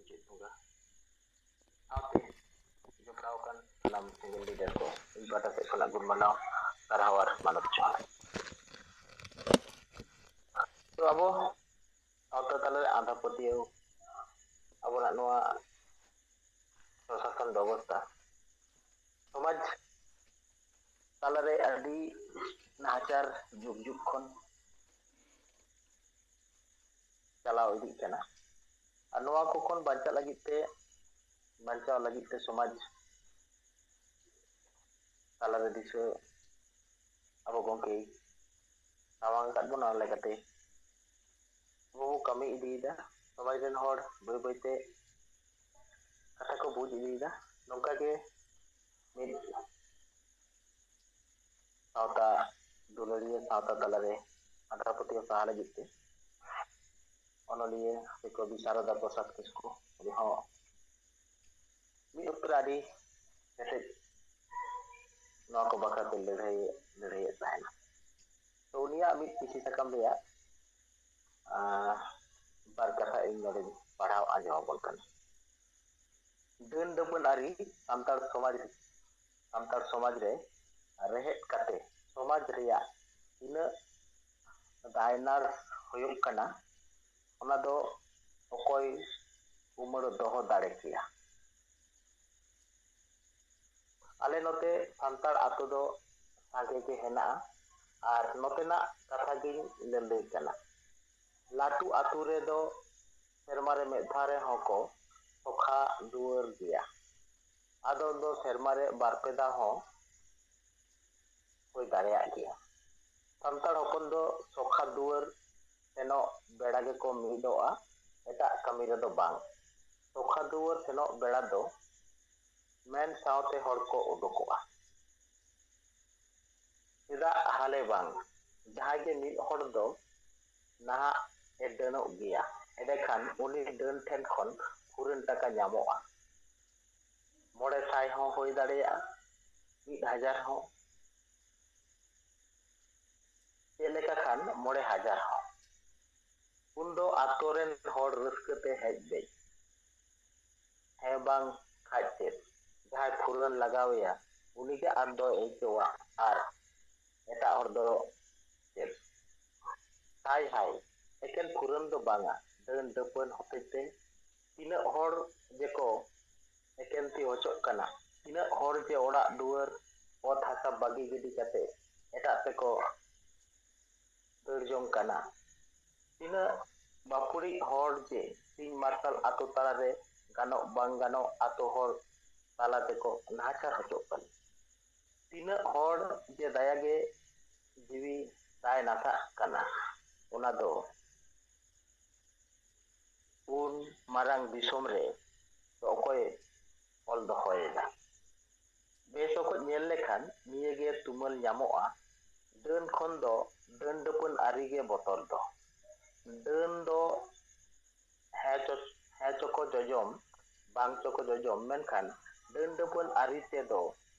ᱪᱮᱫ ᱵᱚᱸᱜᱟ ᱥᱟᱶᱛᱮ ᱡᱚᱯᱲᱟᱣ ᱟᱠᱟᱱ ᱥᱟᱱᱟᱢ ᱥᱤᱸᱜᱤᱞ ᱞᱤᱰᱟᱨ ᱠᱚ ᱤᱧ ᱯᱟᱦᱴᱟ ᱥᱮᱫ ᱠᱷᱚᱱᱟᱜ ᱜᱩᱱ ᱢᱟᱱᱟᱣ ᱥᱟᱨᱦᱟᱣ ᱟᱨ ᱢᱟᱱᱚᱛ ᱡᱚᱦᱟᱨ᱾ ᱛᱚ ᱟᱵᱚ ᱥᱟᱶᱛᱟ ᱛᱟᱞᱟᱨᱮ ᱟᱸᱫᱷᱟ ᱯᱟᱹᱛᱭᱟᱹᱣ ᱟᱵᱚᱱᱟᱜ ᱱᱚᱣᱟ ᱯᱨᱚᱥᱟᱥᱚᱱ ᱵᱮᱵᱚᱥᱛᱷᱟ ᱥᱚᱢᱟᱡᱽ ᱛᱟᱞᱟᱨᱮ ᱟᱹᱰᱤ ᱱᱟᱦᱟᱪᱟᱨ ᱡᱩᱜᱽ ᱠᱷᱚᱱ ᱪᱟᱞᱟᱣ ᱤᱫᱤᱜ ᱠᱟᱱᱟ ᱟᱨ ᱱᱚᱣᱟ ᱠᱚ ᱠᱷᱚᱱ ᱵᱟᱧᱪᱟᱣ ᱞᱟᱹᱜᱤᱫ ᱛᱮ ᱥᱚᱢᱟᱡᱽ ᱛᱟᱞᱟᱨᱮ ᱫᱤᱥᱟᱹ ᱟᱵᱚ ᱜᱚᱢᱠᱮ ᱥᱟᱢᱟᱝ ᱟᱠᱟᱫ ᱵᱚᱱᱟ ᱚᱱᱟ ᱞᱮᱠᱟᱛᱮ ᱟᱵᱚ ᱵᱚ ᱠᱟᱹᱢᱤ ᱤᱫᱤᱭᱮᱫᱟ᱾ ᱥᱚᱢᱟᱡᱽ ᱨᱮᱱ ᱦᱚᱲ ᱵᱟᱹᱭ ᱵᱟᱹᱭᱛᱮ ᱠᱟᱛᱷᱟ ᱠᱚ ᱵᱩᱡᱽ ᱤᱫᱤᱭᱮᱫᱟ᱾ ᱱᱚᱝᱠᱟᱜᱮ ᱢᱤᱫ ᱥᱟᱶᱛᱟ ᱫᱩᱞᱟᱹᱲᱤᱭᱟᱹ ᱥᱟᱶᱛᱟ ᱛᱟᱞᱟᱨᱮ ᱟᱸᱫᱷᱟ ᱯᱟᱹᱛᱭᱟᱹᱣ ᱥᱟᱦᱟ ᱞᱟᱹᱜᱤᱫ ᱛᱮ ᱚᱱᱚᱞᱤᱭᱟᱹ ᱥᱮ ᱠᱚᱵᱤ ᱥᱟᱨᱚᱫᱟ ᱯᱨᱚᱥᱟᱫ ᱠᱤᱥᱠᱩ ᱩᱱᱤ ᱦᱚᱸ ᱢᱤᱫ ᱚᱠᱛᱚ ᱨᱮ ᱟᱹᱰᱤ ᱠᱮᱴᱮᱡ ᱱᱚᱣᱟ ᱠᱚ ᱵᱟᱠᱷᱨᱟᱛᱮ ᱞᱟᱹᱲᱦᱟᱹᱭᱮᱫ ᱛᱟᱦᱮᱱᱟ᱾ ᱛᱚ ᱩᱱᱤᱭᱟᱜ ᱢᱤᱫ ᱪᱤᱴᱷᱤ ᱥᱟᱠᱟᱢ ᱨᱮᱭᱟᱜ ᱵᱟᱨ ᱠᱟᱛᱷᱟ ᱤᱧ ᱱᱚᱰᱮᱧ ᱯᱟᱲᱦᱟᱣ ᱟᱸᱡᱚᱢ ᱟᱵᱚᱱ ᱠᱟᱱᱟ᱾ ᱰᱟᱹᱱ ᱰᱟᱹᱯᱟᱹᱱ ᱟᱹᱨᱤ ᱥᱟᱱᱛᱟᱲ ᱥᱚᱢᱟᱡᱽ ᱨᱮ ᱨᱮᱦᱮᱫ ᱠᱟᱛᱮ ᱥᱚᱢᱟᱡᱽ ᱨᱮᱭᱟᱜ ᱛᱤᱱᱟᱹᱜ ᱫᱟᱭᱱᱟᱨ ᱦᱩᱭᱩᱜ ᱠᱟᱱᱟ ᱚᱱᱟ ᱫᱚ ᱚᱠᱚᱭ ᱩᱢᱟᱹᱲ ᱫᱚᱦᱚ ᱫᱟᱲᱮ ᱠᱮᱭᱟ᱾ ᱟᱞᱮ ᱱᱚᱛᱮ ᱥᱟᱱᱛᱟᱲ ᱟᱛᱳ ᱫᱚ ᱥᱟᱸᱜᱮ ᱜᱮ ᱦᱮᱱᱟᱜᱼᱟ ᱟᱨ ᱱᱚᱛᱮᱱᱟᱜ ᱠᱟᱛᱷᱟ ᱜᱤᱧ ᱞᱟᱹᱭ ᱠᱟᱱᱟ᱾ ᱞᱟᱹᱴᱩ ᱟᱛᱳ ᱨᱮᱫᱚ ᱥᱮᱨᱢᱟ ᱨᱮ ᱢᱤᱫ ᱫᱷᱟᱣ ᱨᱮᱦᱚᱸ ᱠᱚ ᱥᱚᱠᱷᱟ ᱫᱩᱣᱟᱹᱨ ᱜᱮᱭᱟ᱾ ᱟᱫᱚ ᱫᱚ ᱥᱮᱨᱢᱟ ᱨᱮ ᱵᱟᱨ ᱯᱮ ᱫᱷᱟᱣ ᱦᱚᱸ ᱦᱩᱭ ᱫᱟᱲᱮᱭᱟᱜ ᱜᱮᱭᱟ᱾ ᱥᱟᱱᱛᱟᱲ ᱦᱚᱯᱚᱱ ᱫᱚ ᱥᱚᱠᱷᱟ ᱫᱩᱣᱟᱹᱨ ᱥᱮᱱᱚᱜ ᱵᱮᱲᱟ ᱜᱮᱠᱚ ᱢᱤᱫᱚᱜᱼᱟ, ᱮᱴᱟᱜ ᱠᱟᱹᱢᱤ ᱨᱮᱫᱚ ᱵᱟᱝ᱾ ᱥᱚᱠᱷᱟ ᱫᱩᱣᱟᱹᱨ ᱥᱮᱱᱚᱜ ᱵᱮᱲᱟ ᱫᱚ ᱢᱮᱱ ᱥᱟᱶᱛᱮ ᱦᱚᱲ ᱠᱚ ᱩᱰᱩᱠᱚᱜᱼᱟ᱾ ᱪᱮᱫᱟᱜ ᱦᱟᱞᱮ ᱵᱟᱝ, ᱡᱟᱦᱟᱸᱭ ᱜᱮ ᱢᱤᱫ ᱦᱚᱲ ᱫᱚ ᱱᱟᱦᱟᱜ ᱮ ᱰᱟᱹᱱᱚᱜ ᱜᱮᱭᱟ, ᱮᱸᱰᱮᱠᱷᱟᱱ ᱩᱱᱤ ᱰᱟᱹᱱ ᱴᱷᱮᱱ ᱠᱷᱚᱱ ᱯᱩᱨᱟᱹᱱ ᱴᱟᱠᱟ ᱧᱟᱢᱚᱜᱼᱟ᱾ 500 ᱦᱚᱸ ᱦᱩᱭ ᱫᱟᱲᱮᱭᱟᱜᱼᱟ, 1000 ᱦᱚᱸ, ᱪᱮᱫ ᱞᱮᱠᱟ ᱠᱷᱟᱱ 5000 ᱦᱚᱸ᱾ ᱩᱱᱫᱚ ᱟᱛᱳ ᱨᱮᱱ ᱦᱚᱲ ᱨᱟᱹᱥᱠᱟᱹᱛᱮ ᱦᱮᱡ ᱵᱮᱡ, ᱦᱮᱸ ᱵᱟᱝ ᱠᱷᱟᱡ ᱪᱮᱫ, ᱡᱟᱦᱟᱸᱭ ᱯᱷᱩᱨᱟᱹᱱ ᱞᱟᱜᱟᱣᱮᱭᱟ ᱩᱱᱤᱜᱮ ᱟᱸᱴ ᱫᱚᱭ ᱟᱹᱭᱠᱟᱹᱣᱟ ᱟᱨ ᱮᱴᱟᱜ ᱦᱚᱲ ᱫᱚ ᱪᱮᱫ ᱦᱟᱭ ᱦᱟᱭ ᱮᱠᱮᱱ ᱯᱷᱩᱨᱟᱹᱱ ᱫᱚ ᱵᱟᱝᱟ, ᱰᱟᱹᱱ ᱰᱟᱹᱯᱟᱹᱱ ᱦᱚᱛᱮᱡ ᱛᱮ ᱛᱤᱱᱟᱹᱜ ᱦᱚᱲ ᱡᱮᱠᱚ ᱮᱠᱮᱱ ᱛᱤ ᱚᱪᱚᱜ ᱠᱟᱱᱟ, ᱛᱤᱱᱟᱹᱜ ᱦᱚᱲ ᱡᱮ ᱚᱲᱟᱜ ᱫᱩᱣᱟᱹᱨ ᱚᱛ ᱦᱟᱥᱟ ᱵᱟᱹᱜᱤ ᱜᱤᱰᱤ ᱠᱟᱛᱮ ᱮᱴᱟᱜ ᱛᱮᱠᱚ ᱫᱟᱹᱲ ᱡᱚᱝ ᱠᱟᱱᱟ, ᱛᱤᱱᱟᱹᱜ ᱵᱟᱹᱯᱩᱲᱤᱡ ᱦᱚᱲ ᱡᱮ ᱥᱤᱧ ᱢᱟᱨᱥᱟᱞ ᱟᱛᱳ ᱛᱟᱞᱟᱨᱮ ᱜᱟᱱᱚᱜ ᱵᱟᱝ ᱜᱟᱱᱚᱜ ᱟᱛᱳ ᱦᱚᱲ ᱛᱟᱞᱟ ᱛᱮᱠᱚ ᱱᱟᱦᱟᱪᱟᱨ ᱦᱚᱪᱚᱜ ᱠᱟᱱᱟ, ᱛᱤᱱᱟᱹᱜ ᱦᱚᱲ ᱡᱮ ᱫᱟᱭᱟᱜᱮ ᱡᱤᱣᱤ ᱛᱟᱭ ᱱᱟᱥᱟᱜ ᱠᱟᱱᱟ, ᱚᱱᱟ ᱫᱚ ᱩᱱ ᱢᱟᱨᱟᱝ ᱫᱤᱥᱚᱢ ᱨᱮ ᱚᱠᱚᱭ ᱚᱞ ᱫᱚᱦᱚᱭᱮᱫᱟ? ᱵᱮᱥᱚᱠᱚᱡ ᱧᱮᱞ ᱞᱮᱠᱷᱟᱱ ᱱᱤᱭᱟᱹᱜᱮ ᱛᱩᱢᱟᱹᱞ ᱧᱟᱢᱚᱜᱼᱟ, ᱰᱟᱹᱱ ᱠᱷᱚᱱ ᱫᱚ ᱰᱟᱹᱱ ᱰᱟᱹᱯᱟᱹᱱ ᱟᱹᱨᱤᱜᱮ ᱵᱚᱛᱚᱨ ᱫᱚ᱾ ᱰᱟᱹᱱ ᱫᱚ ᱦᱮᱸ ᱪᱚᱠᱚ ᱡᱚᱡᱚᱢ ᱵᱟᱝ ᱪᱚᱠᱚ ᱡᱚᱡᱚᱢ, ᱢᱮᱱᱠᱷᱟᱱ ᱰᱟᱹᱱ ᱰᱟᱹᱯᱟᱹᱱ ᱟᱹᱨᱤ ᱛᱮᱫᱚ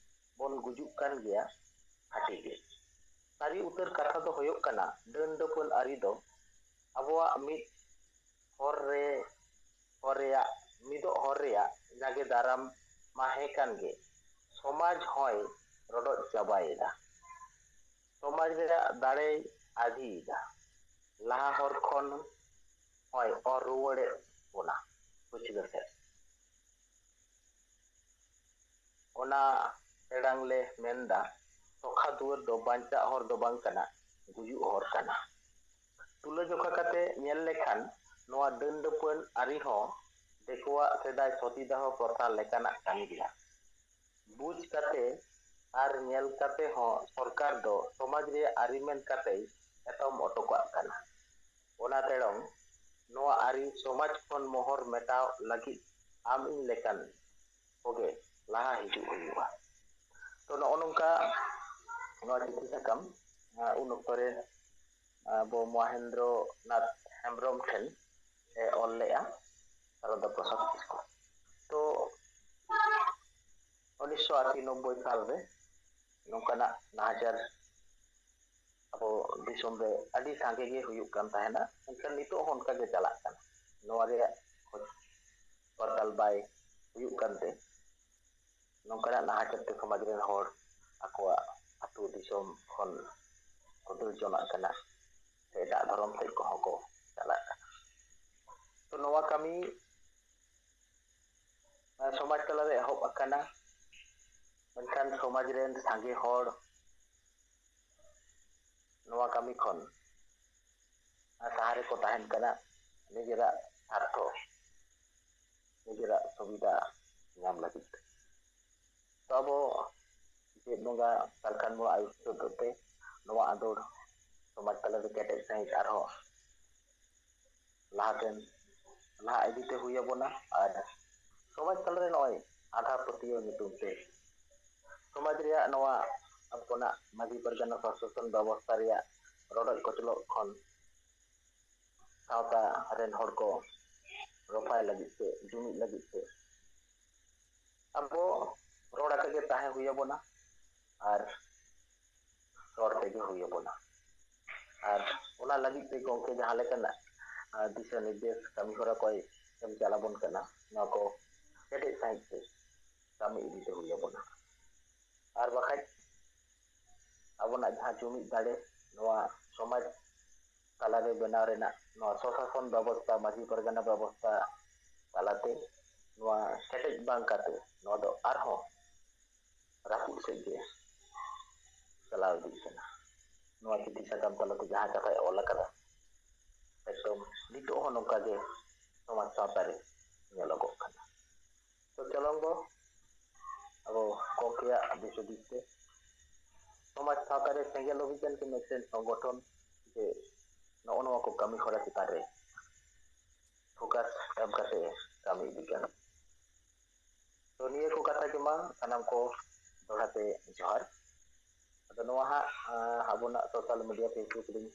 ᱵᱚᱱ ᱜᱩᱡᱩᱜ ᱠᱟᱱ ᱜᱮᱭᱟ ᱠᱷᱟᱹᱴᱤ ᱜᱮ᱾ ᱥᱟᱹᱨᱤ ᱩᱛᱟᱹᱨ ᱠᱟᱛᱷᱟ ᱫᱚ ᱦᱩᱭᱩᱜ ᱠᱟᱱᱟ, ᱰᱟᱹᱱ ᱰᱟᱹᱯᱟᱹᱱ ᱟᱹᱨᱤ ᱫᱚ ᱟᱵᱚᱣᱟᱜ ᱢᱤᱫ ᱢᱤᱫᱚᱜ ᱦᱚᱨ ᱨᱮᱭᱟᱜ ᱡᱟᱜᱮ ᱫᱟᱨᱟᱢ ᱢᱟ ᱦᱮᱸ ᱠᱟᱱ ᱜᱮ, ᱥᱚᱢᱟᱡᱽ ᱦᱚᱸᱭ ᱨᱚᱰᱚᱡ ᱪᱟᱵᱟᱭᱮᱫᱟ, ᱥᱚᱢᱟᱡᱽ ᱨᱮᱭᱟᱜ ᱫᱟᱲᱮᱭ ᱟᱫᱷᱤᱭᱮᱫᱟ, ᱞᱟᱦᱟ ᱦᱚᱨ ᱠᱷᱚᱱ ᱦᱚᱸᱭ ᱚᱨ ᱨᱩᱣᱟᱹᱲᱮᱫ ᱵᱚᱱᱟ ᱯᱟᱹᱪᱷᱞᱟᱹ ᱥᱮᱫ᱾ ᱚᱱᱟ ᱴᱮᱲᱟᱝ ᱞᱮ ᱢᱮᱱᱫᱟ, ᱥᱚᱠᱷᱟ ᱫᱩᱣᱟᱹᱨ ᱫᱚ ᱵᱟᱧᱪᱟᱜ ᱦᱚᱨ ᱫᱚ ᱵᱟᱝ ᱠᱟᱱᱟ, ᱜᱩᱡᱩᱜ ᱦᱚᱨ ᱠᱟᱱᱟ᱾ ᱛᱩᱞᱟᱹᱡᱚᱠᱷᱟ ᱠᱟᱛᱮ ᱧᱮᱞ ᱞᱮᱠᱷᱟᱱ ᱱᱚᱣᱟ ᱰᱟᱹᱱ ᱰᱟᱹᱯᱟᱹᱱ ᱟᱹᱨᱤ ᱦᱚᱸ ᱫᱤᱠᱩᱣᱟᱜ ᱥᱮᱫᱟᱭ ᱥᱚᱛᱤᱫᱟᱦᱚ ᱯᱨᱚᱛᱷᱟ ᱞᱮᱠᱟᱱᱟᱜ ᱠᱟᱱ ᱜᱮᱭᱟ᱾ ᱵᱩᱡᱽ ᱠᱟᱛᱮ ᱟᱨ ᱧᱮᱞ ᱠᱟᱛᱮ ᱦᱚᱸ ᱥᱚᱨᱠᱟᱨ ᱫᱚ ᱥᱚᱢᱟᱡᱽ ᱨᱮᱭᱟᱜ ᱟᱹᱨᱤ ᱢᱮᱱ ᱠᱟᱛᱮᱭ ᱮᱛᱚᱢ ᱚᱴᱚᱠᱟᱜ ᱠᱟᱱᱟ᱾ ᱚᱱᱟ ᱛᱮᱲᱚᱝ ᱱᱚᱣᱟ ᱟᱹᱨᱤ ᱥᱚᱢᱟᱡᱽ ᱠᱷᱚᱱ ᱢᱚᱦᱚᱨ ᱢᱮᱴᱟᱣ ᱞᱟᱹᱜᱤᱫ ᱟᱢ ᱤᱧ ᱞᱮᱠᱟᱱ ᱠᱚᱜᱮ ᱞᱟᱦᱟ ᱦᱤᱡᱩᱜ ᱦᱩᱭᱩᱜᱼᱟ᱾ ᱛᱚ ᱱᱚᱜᱼᱚ ᱱᱚᱝᱠᱟ ᱱᱚᱣᱟ ᱪᱤᱴᱷᱤ ᱥᱟᱠᱟᱢ ᱩᱱ ᱚᱠᱛᱚ ᱨᱮ ᱟᱵᱚ ᱢᱚᱦᱮᱱᱫᱨᱚ ᱱᱟᱛᱷ ᱦᱮᱢᱵᱨᱚᱢ ᱴᱷᱮᱱ ᱮ ᱚᱞ ᱞᱮᱜᱼᱟ, ᱥᱟᱨᱚᱫᱟ ᱯᱨᱚᱥᱟᱫ ᱠᱤᱥᱠᱩ᱾ ᱛᱚ 1980-90 ᱥᱟᱞᱨᱮ ᱱᱚᱝᱠᱟᱱᱟᱜ ᱱᱟᱦᱟᱪᱟᱨ ᱟᱵᱚ ᱫᱤᱥᱚᱢ ᱨᱮ ᱟᱹᱰᱤ ᱥᱟᱸᱜᱮ ᱜᱮ ᱦᱩᱭᱩᱜ ᱠᱟᱱ ᱛᱟᱦᱮᱱᱟ, ᱢᱮᱱᱠᱷᱟᱱ ᱱᱤᱛᱚᱜ ᱦᱚᱸ ᱚᱱᱠᱟ ᱜᱮ ᱪᱟᱞᱟᱜ ᱠᱟᱱᱟ᱾ ᱱᱚᱣᱟ ᱨᱮᱭᱟᱜ ᱢᱟᱨᱥᱟᱞ ᱵᱟᱭ ᱦᱩᱭᱩᱜ ᱠᱟᱱᱛᱮ ᱱᱚᱝᱠᱟᱱᱟᱜ ᱱᱟᱦᱟᱪᱟᱨ ᱛᱮ ᱥᱚᱢᱟᱡᱽ ᱨᱮᱱ ᱦᱚᱲ ᱟᱠᱚᱣᱟᱜ ᱟᱹᱛᱩ ᱫᱤᱥᱚᱢ ᱠᱷᱚᱱ ᱠᱚ ᱫᱟᱹᱲ ᱡᱚᱱᱟᱜ ᱠᱟᱱᱟ ᱥᱮ ᱮᱴᱟᱜ ᱫᱷᱚᱨᱚᱢ ᱥᱮᱫ ᱠᱚᱦᱚᱸ ᱠᱚ ᱪᱟᱞᱟᱜ ᱠᱟᱱᱟ᱾ ᱛᱚ ᱱᱚᱣᱟ ᱠᱟᱹᱢᱤ ᱥᱚᱢᱟᱡᱽ ᱛᱟᱞᱟᱨᱮ ᱮᱦᱚᱵ ᱟᱠᱟᱱᱟ, ᱢᱮᱱᱠᱷᱟᱱ ᱥᱚᱢᱟᱡᱽ ᱨᱮᱱ ᱥᱟᱸᱜᱮ ᱦᱚᱲ ᱱᱚᱣᱟ ᱠᱟᱹᱢᱤ ᱠᱷᱚᱱ ᱥᱟᱦᱟ ᱨᱮᱠᱚ ᱛᱟᱦᱮᱱ ᱠᱟᱱᱟ ᱱᱤᱡᱮᱨᱟᱜ ᱥᱟᱨᱛᱷᱚ, ᱱᱤᱡᱮᱨᱟᱜ ᱥᱩᱵᱤᱫᱷᱟ ᱧᱟᱢ ᱞᱟᱹᱜᱤᱫ ᱛᱮ᱾ ᱛᱚ ᱟᱵᱚ ᱪᱮᱫ ᱵᱚᱸᱜᱟ ᱥᱟᱨᱠᱷᱟᱱ ᱵᱚᱸᱜᱟ ᱟᱹᱭᱩᱨ ᱛᱮ ᱱᱚᱣᱟ ᱟᱸᱫᱳᱲ ᱥᱚᱢᱟᱡᱽ ᱛᱟᱞᱟᱨᱮ ᱠᱮᱴᱮᱡ ᱥᱟᱺᱦᱤᱡ ᱟᱨᱦᱚᱸ ᱞᱟᱦᱟ ᱤᱫᱤᱛᱮ ᱦᱩᱭ ᱟᱵᱚᱱᱟ᱾ ᱟᱨ ᱥᱚᱢᱟᱡᱽ ᱛᱟᱞᱟᱨᱮ ᱱᱚᱜᱼᱚᱭ ᱟᱸᱫᱷᱟ ᱯᱟᱹᱛᱭᱟᱹᱣ ᱧᱩᱛᱩᱢ ᱛᱮ ᱥᱚᱢᱟᱡᱽ ᱨᱮᱭᱟᱜ ᱱᱚᱣᱟ ᱟᱵᱚᱱᱟᱜ ᱢᱟᱺᱡᱷᱤ ᱯᱟᱨᱜᱟᱱᱟ ᱥᱟᱥᱚᱱ ᱵᱮᱵᱚᱥᱛᱷᱟ ᱨᱮᱭᱟᱜ ᱨᱚᱰᱚᱡ ᱠᱚᱪᱞᱚᱜ ᱠᱷᱚᱱ ᱥᱟᱶᱛᱟ ᱨᱮᱱ ᱦᱚᱲ ᱠᱚ ᱨᱚᱯᱷᱟᱭ ᱞᱟᱹᱜᱤᱫ ᱛᱮ, ᱡᱩᱢᱤᱫ ᱞᱟᱹᱜᱤᱫ ᱛᱮ ᱟᱵᱚ ᱨᱚᱲ ᱟᱛᱮᱜᱮ ᱛᱟᱦᱮᱸ ᱦᱩᱭ ᱟᱵᱚᱱᱟ ᱟᱨ ᱨᱚᱲ ᱛᱮᱜᱮ ᱦᱩᱭ ᱟᱵᱚᱱᱟ᱾ ᱟᱨ ᱚᱱᱟ ᱞᱟᱹᱜᱤᱫ ᱛᱮ ᱜᱚᱝᱠᱮ ᱡᱟᱦᱟᱸ ᱞᱮᱠᱟᱱᱟᱜ ᱫᱤᱥᱟᱹ ᱱᱤᱨᱫᱮᱥ ᱠᱟᱹᱢᱤ ᱦᱚᱨᱟ ᱠᱚᱭ ᱮᱢ ᱪᱟᱞᱟᱵᱚᱱ ᱠᱟᱱᱟ, ᱱᱚᱣᱟ ᱠᱚ ᱠᱮᱴᱮᱡ ᱥᱟᱺᱦᱤᱡ ᱛᱮ ᱠᱟᱹᱢᱤ ᱤᱫᱤᱛᱮ ᱦᱩᱭ ᱟᱵᱚᱱᱟ᱾ ᱟᱨ ᱵᱟᱠᱷᱟᱡ ᱟᱵᱚᱱᱟᱜ ᱡᱟᱦᱟᱸ ᱡᱩᱢᱤᱫ ᱫᱟᱲᱮ ᱱᱚᱣᱟ ᱥᱚᱢᱟᱡᱽ ᱛᱟᱞᱟᱨᱮ ᱵᱮᱱᱟᱣ ᱨᱮᱱᱟᱜ ᱱᱚᱣᱟ ᱥᱚᱥᱟᱥᱚᱱ ᱵᱮᱵᱚᱥᱛᱷᱟ, ᱢᱟᱺᱡᱷᱤ ᱯᱟᱨᱜᱟᱱᱟ ᱵᱮᱵᱚᱥᱛᱷᱟ ᱛᱟᱞᱟᱛᱮ ᱱᱚᱣᱟ ᱠᱮᱴᱮᱡ ᱵᱟᱝ ᱠᱟᱛᱮ ᱱᱚᱣᱟ ᱫᱚ ᱟᱨᱦᱚᱸ ᱨᱟᱹᱯᱩᱫ ᱥᱮᱫ ᱜᱮ ᱪᱟᱞᱟᱣ ᱤᱫᱤᱜ ᱠᱟᱱᱟ᱾ ᱱᱚᱣᱟ ᱪᱤᱴᱷᱤ ᱥᱟᱠᱟᱢ ᱛᱟᱞᱟᱛᱮ ᱡᱟᱦᱟᱸ ᱠᱟᱛᱷᱟᱭ ᱚᱞ ᱟᱠᱟᱫᱟ, ᱮᱠᱫᱚᱢ ᱱᱤᱛᱚᱜ ᱦᱚᱸ ᱱᱚᱝᱠᱟ ᱜᱮ ᱥᱚᱢᱟᱡᱽ ᱥᱟᱶᱛᱟ ᱨᱮ ᱧᱮᱞᱚᱜᱚᱜ ᱠᱟᱱᱟ᱾ ᱛᱚ ᱪᱚᱞᱚᱝ ᱫᱚ ᱟᱵᱚ ᱜᱚᱝᱠᱮᱭᱟᱜ ᱫᱤᱥ ᱦᱩᱫᱤᱥ ᱛᱮ ᱥᱚᱢᱟᱡᱽ ᱥᱟᱶᱛᱟ ᱨᱮ ᱥᱮᱸᱜᱮᱞ ᱚᱵᱷᱤᱡᱟᱱ ᱠᱤ ᱢᱤᱫᱴᱮᱱ ᱥᱚᱝᱜᱚᱴᱷᱚᱱ ᱡᱮ ᱱᱚᱜᱼᱚ ᱱᱚᱣᱟ ᱠᱚ ᱠᱟᱹᱢᱤ ᱦᱚᱨᱟ ᱪᱮᱛᱟᱱ ᱨᱮ ᱯᱷᱳᱠᱟᱥ ᱮᱢ ᱠᱟᱛᱮ ᱠᱟᱹᱢᱤ ᱤᱫᱤ ᱠᱟᱱᱟ᱾ ᱛᱚ ᱱᱤᱭᱟᱹ ᱠᱚ ᱠᱟᱛᱷᱟ ᱜᱮᱢᱟ ᱥᱟᱱᱟᱢ ᱠᱚ ᱫᱚᱲᱦᱟᱛᱮ ᱡᱚᱦᱟᱨ᱾ ᱟᱫᱚ ᱱᱚᱣᱟ ᱦᱟᱸᱜ ᱟᱵᱚᱱᱟᱜ ᱥᱳᱥᱟᱞ ᱢᱤᱰᱤᱭᱟ ᱯᱷᱮᱥᱵᱩᱠ ᱨᱤᱧ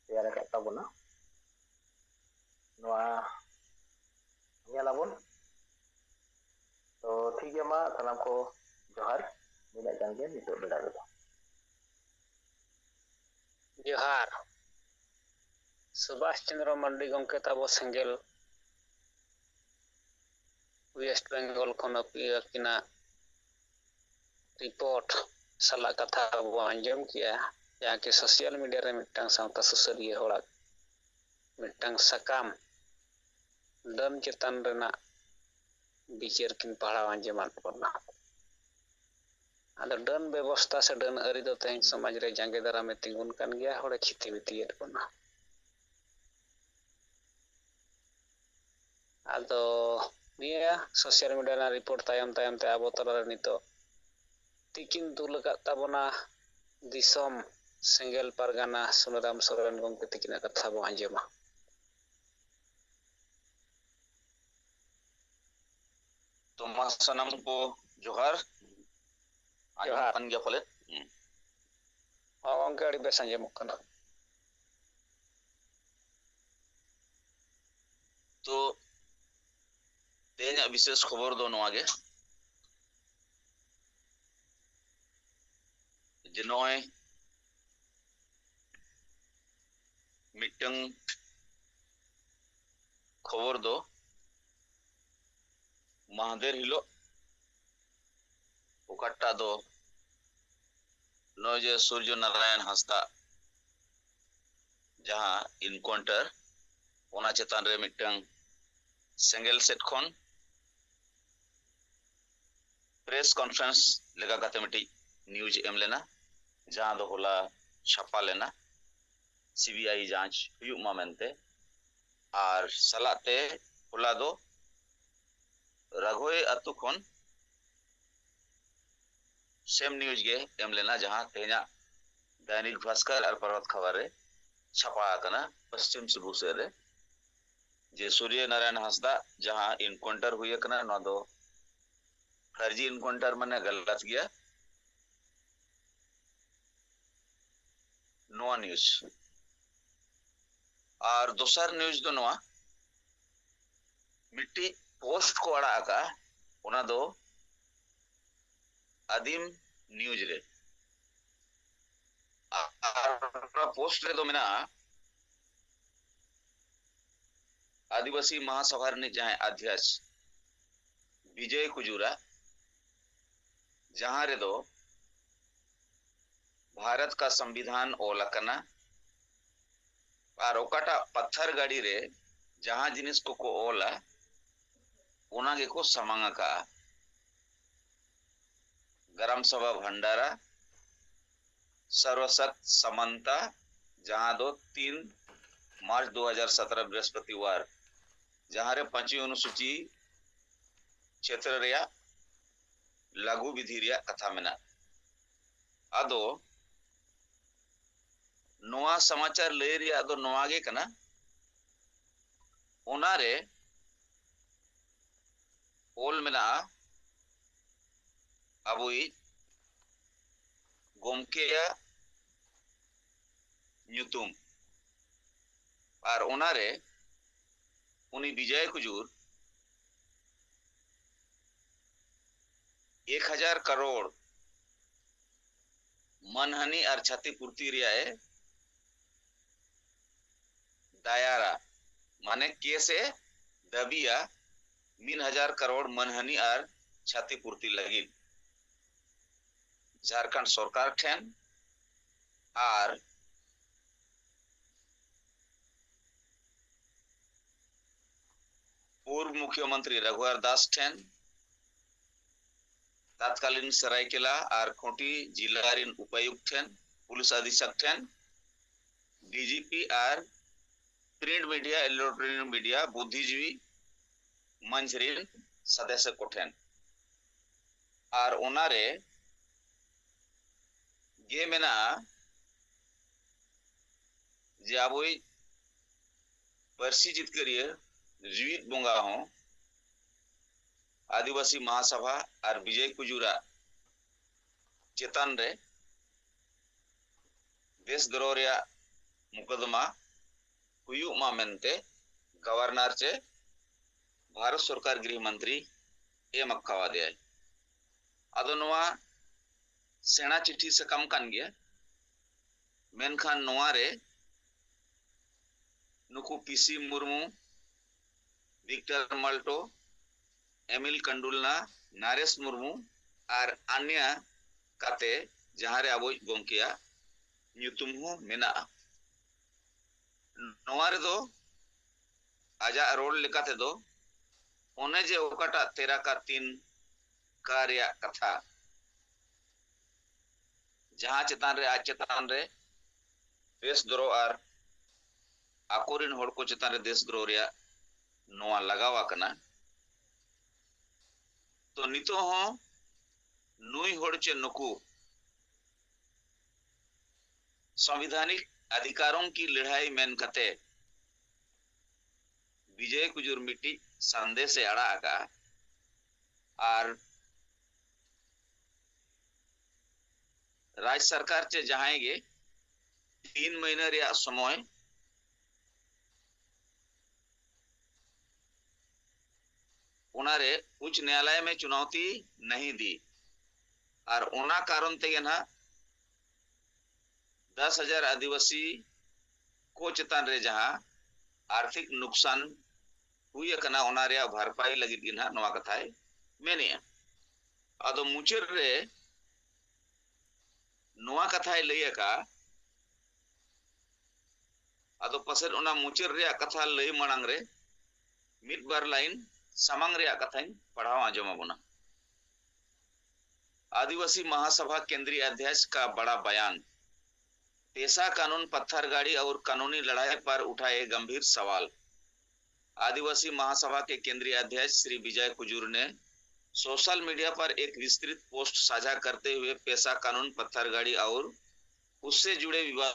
ᱛᱮᱭᱟᱨ ᱟᱠᱟᱫ ᱛᱟᱵᱚᱱᱟ, ᱱᱚᱣᱟ ᱧᱮᱞᱟᱵᱚᱱ᱾ ᱛᱚ ᱴᱷᱤᱠ ᱜᱮᱭᱟ, ᱢᱟ ᱥᱟᱱᱟᱢ ᱠᱚ ᱡᱚᱦᱟᱨ᱾ ᱱᱤᱱᱟᱹᱜ ᱜᱟᱱ ᱜᱮ ᱱᱤᱛᱚᱜ ᱵᱮᱲᱟ ᱨᱮᱫᱚ᱾ ᱡᱚᱦᱟᱨ᱾ ᱥᱩᱵᱷᱟᱥ ᱪᱚᱱᱫᱨᱚ ᱢᱟᱱᱰᱤ ᱜᱚᱝᱠᱮ ᱛᱟᱵᱚ ᱥᱮᱸᱜᱮᱞ ᱳᱭᱮᱥᱴ ᱵᱮᱝᱜᱚᱞ ᱠᱷᱚᱱ ᱟᱹᱠᱤᱱᱟᱜ ᱨᱤᱯᱳᱨᱴ ᱥᱟᱞᱟᱜ ᱠᱟᱛᱷᱟ ᱵᱚ ᱟᱸᱡᱚᱢ ᱠᱮᱜᱼᱟ, ᱡᱟᱦᱟᱸ ᱠᱤ ᱥᱳᱥᱟᱞ ᱢᱤᱰᱤᱭᱟ ᱨᱮ ᱢᱤᱫᱴᱟᱝ ᱥᱟᱶᱛᱟ ᱥᱩᱥᱟᱹᱨᱤᱭᱟᱹ ᱦᱚᱲᱟᱜ ᱢᱤᱫᱴᱟᱝ ᱥᱟᱠᱟᱢ ᱰᱟᱹᱱ ᱪᱮᱛᱟᱱ ᱨᱮᱱᱟᱜ ᱵᱤᱪᱟᱹᱨ ᱠᱤᱱ ᱯᱟᱲᱦᱟᱣ ᱟᱸᱡᱚᱢᱟᱫ ᱵᱚᱱᱟ᱾ ᱟᱫᱚ ᱰᱟᱹᱱ ᱵᱮᱵᱚᱥᱛᱷᱟ ᱥᱮ ᱰᱟᱹᱱ ᱟᱹᱨᱤ ᱫᱚ ᱛᱮᱦᱮᱧ ᱥᱚᱢᱟᱡᱽ ᱨᱮ ᱡᱟᱸᱜᱮ ᱫᱟᱨᱟᱢᱮ ᱛᱤᱸᱜᱩᱱ ᱠᱟᱱ ᱜᱮᱭᱟ, ᱦᱚᱲᱮ ᱠᱷᱤᱛᱤ ᱵᱤᱛᱤᱭᱮᱫ ᱵᱚᱱᱟ᱾ ᱟᱫᱚ ᱱᱤᱭᱟᱹ ᱥᱳᱥᱟᱞ ᱢᱤᱰᱤᱭᱟ ᱨᱮᱱᱟᱜ ᱨᱤᱯᱳᱨᱴ ᱛᱟᱭᱚᱢ ᱛᱟᱭᱚᱢ ᱛᱮ ᱟᱵᱚ ᱛᱟᱞᱟᱨᱮ ᱱᱤᱛᱚᱜ ᱛᱤᱠᱤᱱ ᱫᱩᱞ ᱟᱠᱟᱫ ᱛᱟᱵᱚᱱᱟ ᱫᱤᱥᱚᱢ ᱥᱮᱸᱜᱮᱞ ᱯᱟᱨᱜᱟᱱᱟ ᱥᱩᱱᱟᱹᱨᱟᱢ ᱥᱚᱨᱮᱱ ᱜᱚᱝᱠᱮ ᱛᱤᱠᱤᱱᱟᱜ ᱠᱟᱛᱷᱟ ᱵᱚ ᱟᱸᱡᱚᱢᱟ᱾ तो मा सनम को जोहार। आंजम जोहार। कान गया फले। ᱦᱚᱸ ᱜᱚᱝᱠᱮ ᱟᱹᱰᱤ ᱵᱮᱥ ᱟᱸᱡᱚᱢᱚᱜ ᱠᱟᱱᱟ। तो तेज विशेष खबर दो नवा गे जे नॉय मिटंग खबर दो महादेर हिलो ओकाटा दो नॉय जे सूर्य नारायण हंसदा जहां इनकाउंटर ओना चेतान रे मिटंग सेंगेल सेट खन प्रेस कॉन्फ्रेंस लेगा काते मिटी न्यूज एम लेना जहां दो होला छापा लेना सीबीआई जांच हुयुग मा मेनते आर सलाते होला दो रघोय अतु खन सेम न्यूज गे एम लेना जहां तेना दैनिक भास्कर और पर्वत खबर रे छापा आकना पश्चिम सिबू से रे जे सूर्य नारायण हंसदा जहां इनकाउंटर हुई कना न दो फर्जी इनकाउंटर माने गलत गया नोआ न्यूज और दोसर न्यूज दो नोआ मिट्टी पोस्ट को अड़ा आका ओना दो आदिम न्यूज रे पोस्ट रे दो मेना आदिवासी महासभा रे जहां अध्यक्ष विजय कुजूरा जहां रे दो भारत का संविधान ओल करना और ओकाटा पत्थर गाड़ी रे जहां जिनिस को ओला उना के को समांगा का गरम सभा भंडारा सर्वसत समन्ता जहां दो 3 मार्च 2017 बृहस्पतिवार जहां रे 5वीं अनुसूची क्षेत्र रेया लघु विधि रेया कथा मेना आदो नोआ समाचार लय रेया दो नोआ गे कना ओनारे ओल मेना अबुई गोमकेया ᱧᱩᱛᱩᱢ और ओनारे उनी विजय कुजूर 1000 करोड़ मनहानि और क्षतिपूर्ति रियाए दायारा माने केसे दबिया 1000 करोड़ मनहानि और क्षतिपूर्ति लगी झारखंड सरकार ठेन और पूर्व मुख्यमंत्री रघुवर दास ठेन तत्कालीन सरायकेला और खूंटी जिला रिन उपायुक्त ठेन पुलिस अधीक्षक ठेन डीजीपी और प्रिंट मीडिया इलेक्ट्रॉनिक मीडिया बुद्धिजीवी मंच रिन सदस्य को ठेन और ओनारे गे मेना जे आबोई परसी जितकरिया जीवित बोंगा हो आदिवासी महासभा और विजय कुजूरा चेतन रे देशद्रोह रेया मुकदमा हुयू मा मेनते गवर्नर चे भारत सरकार गृह मंत्री एम अक्कावा दे आदो नोआ सेना चिट्ठी से कम कान गया मेनखान नोआ रे नुकु PC Murmu Victor Malto Emil Kandulna Naresh Murmu और अन्य काते जहां रे आबो गोंकिया ᱧᱩᱛᱩᱢ हो मेना नोआ रे दो आजा रोड लेकाते दो ओने जे ओकाटा 13 का 3 कार्य कथा जहां चेतान रे आज चेतान रे देशद्रोह और आकोरिन होड़ को चेतान रे देशद्रोह रे नोआ लगावा कना तो नितो हो नुई होड़ चे नुकु संवैधानिक अधिकारों की लड़ाई मेन कते विजय कुजूर मिट्टी संदेश से अड़ा का और राज्य सरकार चे जहांगे 3 महीने रिया समय उनारे उच्च न्यायालय में चुनौती नहीं दी और उना कारण ते ना 10,000 आदिवासी को चेतान रे जहां आर्थिक नुकसान हुई कना उना रे भरपाई लगी गिना नवा कथाय मेनिया आदो मुचर रे नवा कथाय लय का आदो पसर उना मुचर रे कथा लय मणांग रे मिड बार लाइन सामांग रे कथाय पढ़ावा आजमा बना आदिवासी महासभा केंद्रीय अध्यक्ष का बड़ा बयान पेशा कानून पत्थरगाड़ी और कानूनी लड़ाई पर उठाए गंभीर सवाल आदिवासी महासभा के केंद्रीय अध्यक्ष श्री विजय कुजूर ने सोशल मीडिया पर एक विस्तृत पोस्ट साझा करते हुए पेशा कानून पत्थरगाड़ी और उससे जुड़े विवाद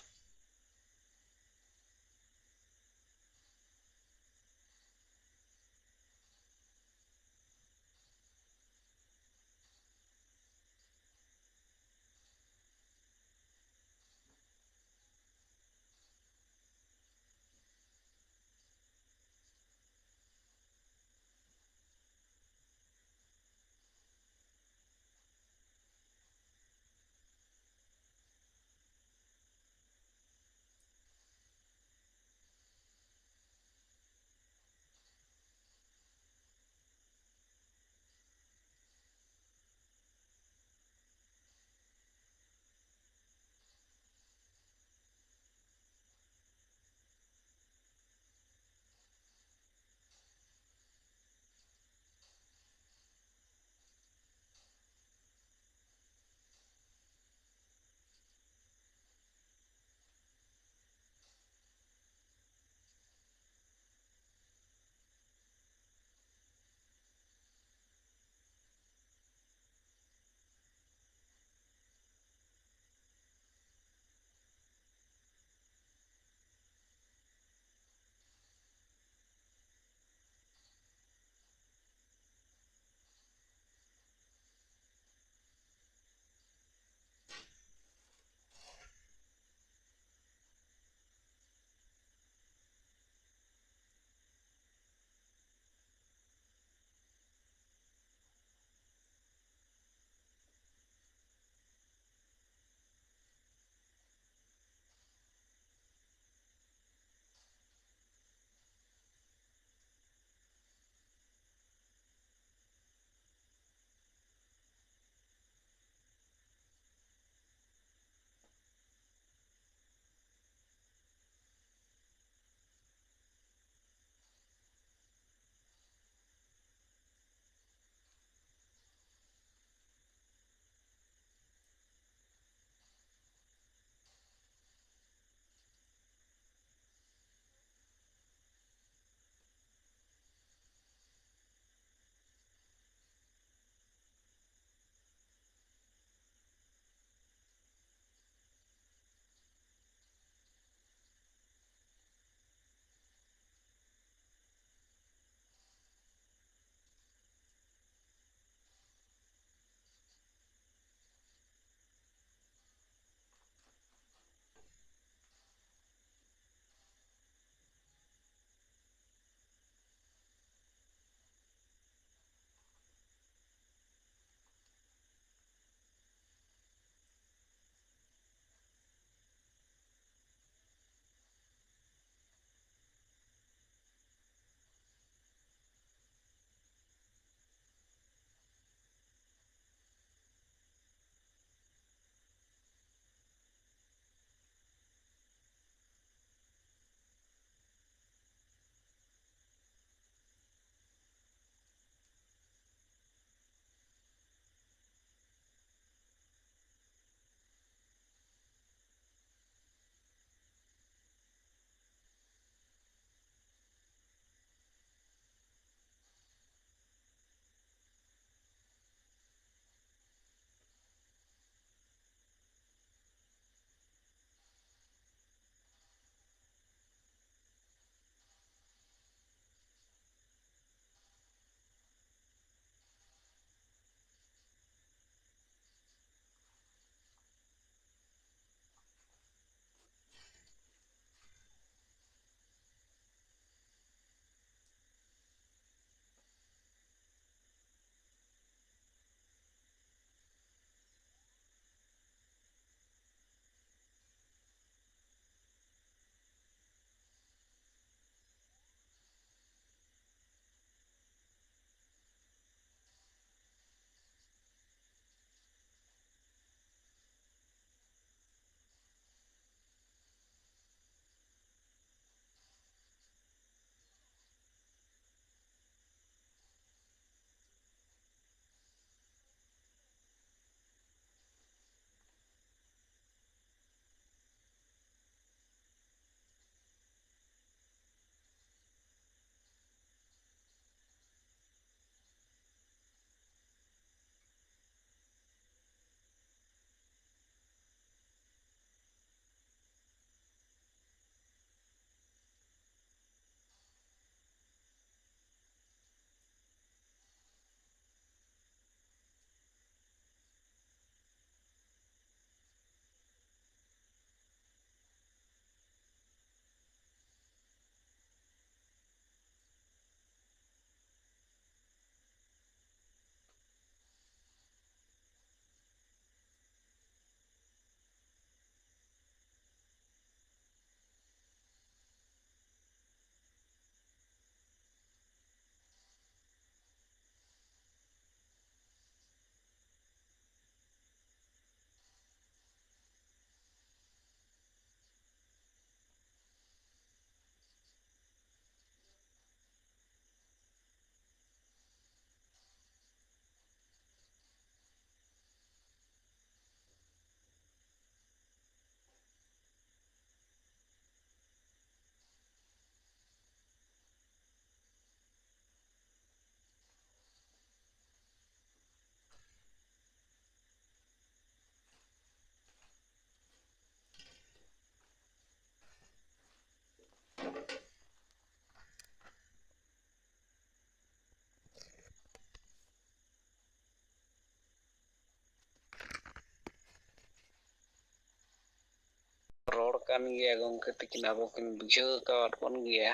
kan gaya gongke tikin abo kin bujo kawat pon gaya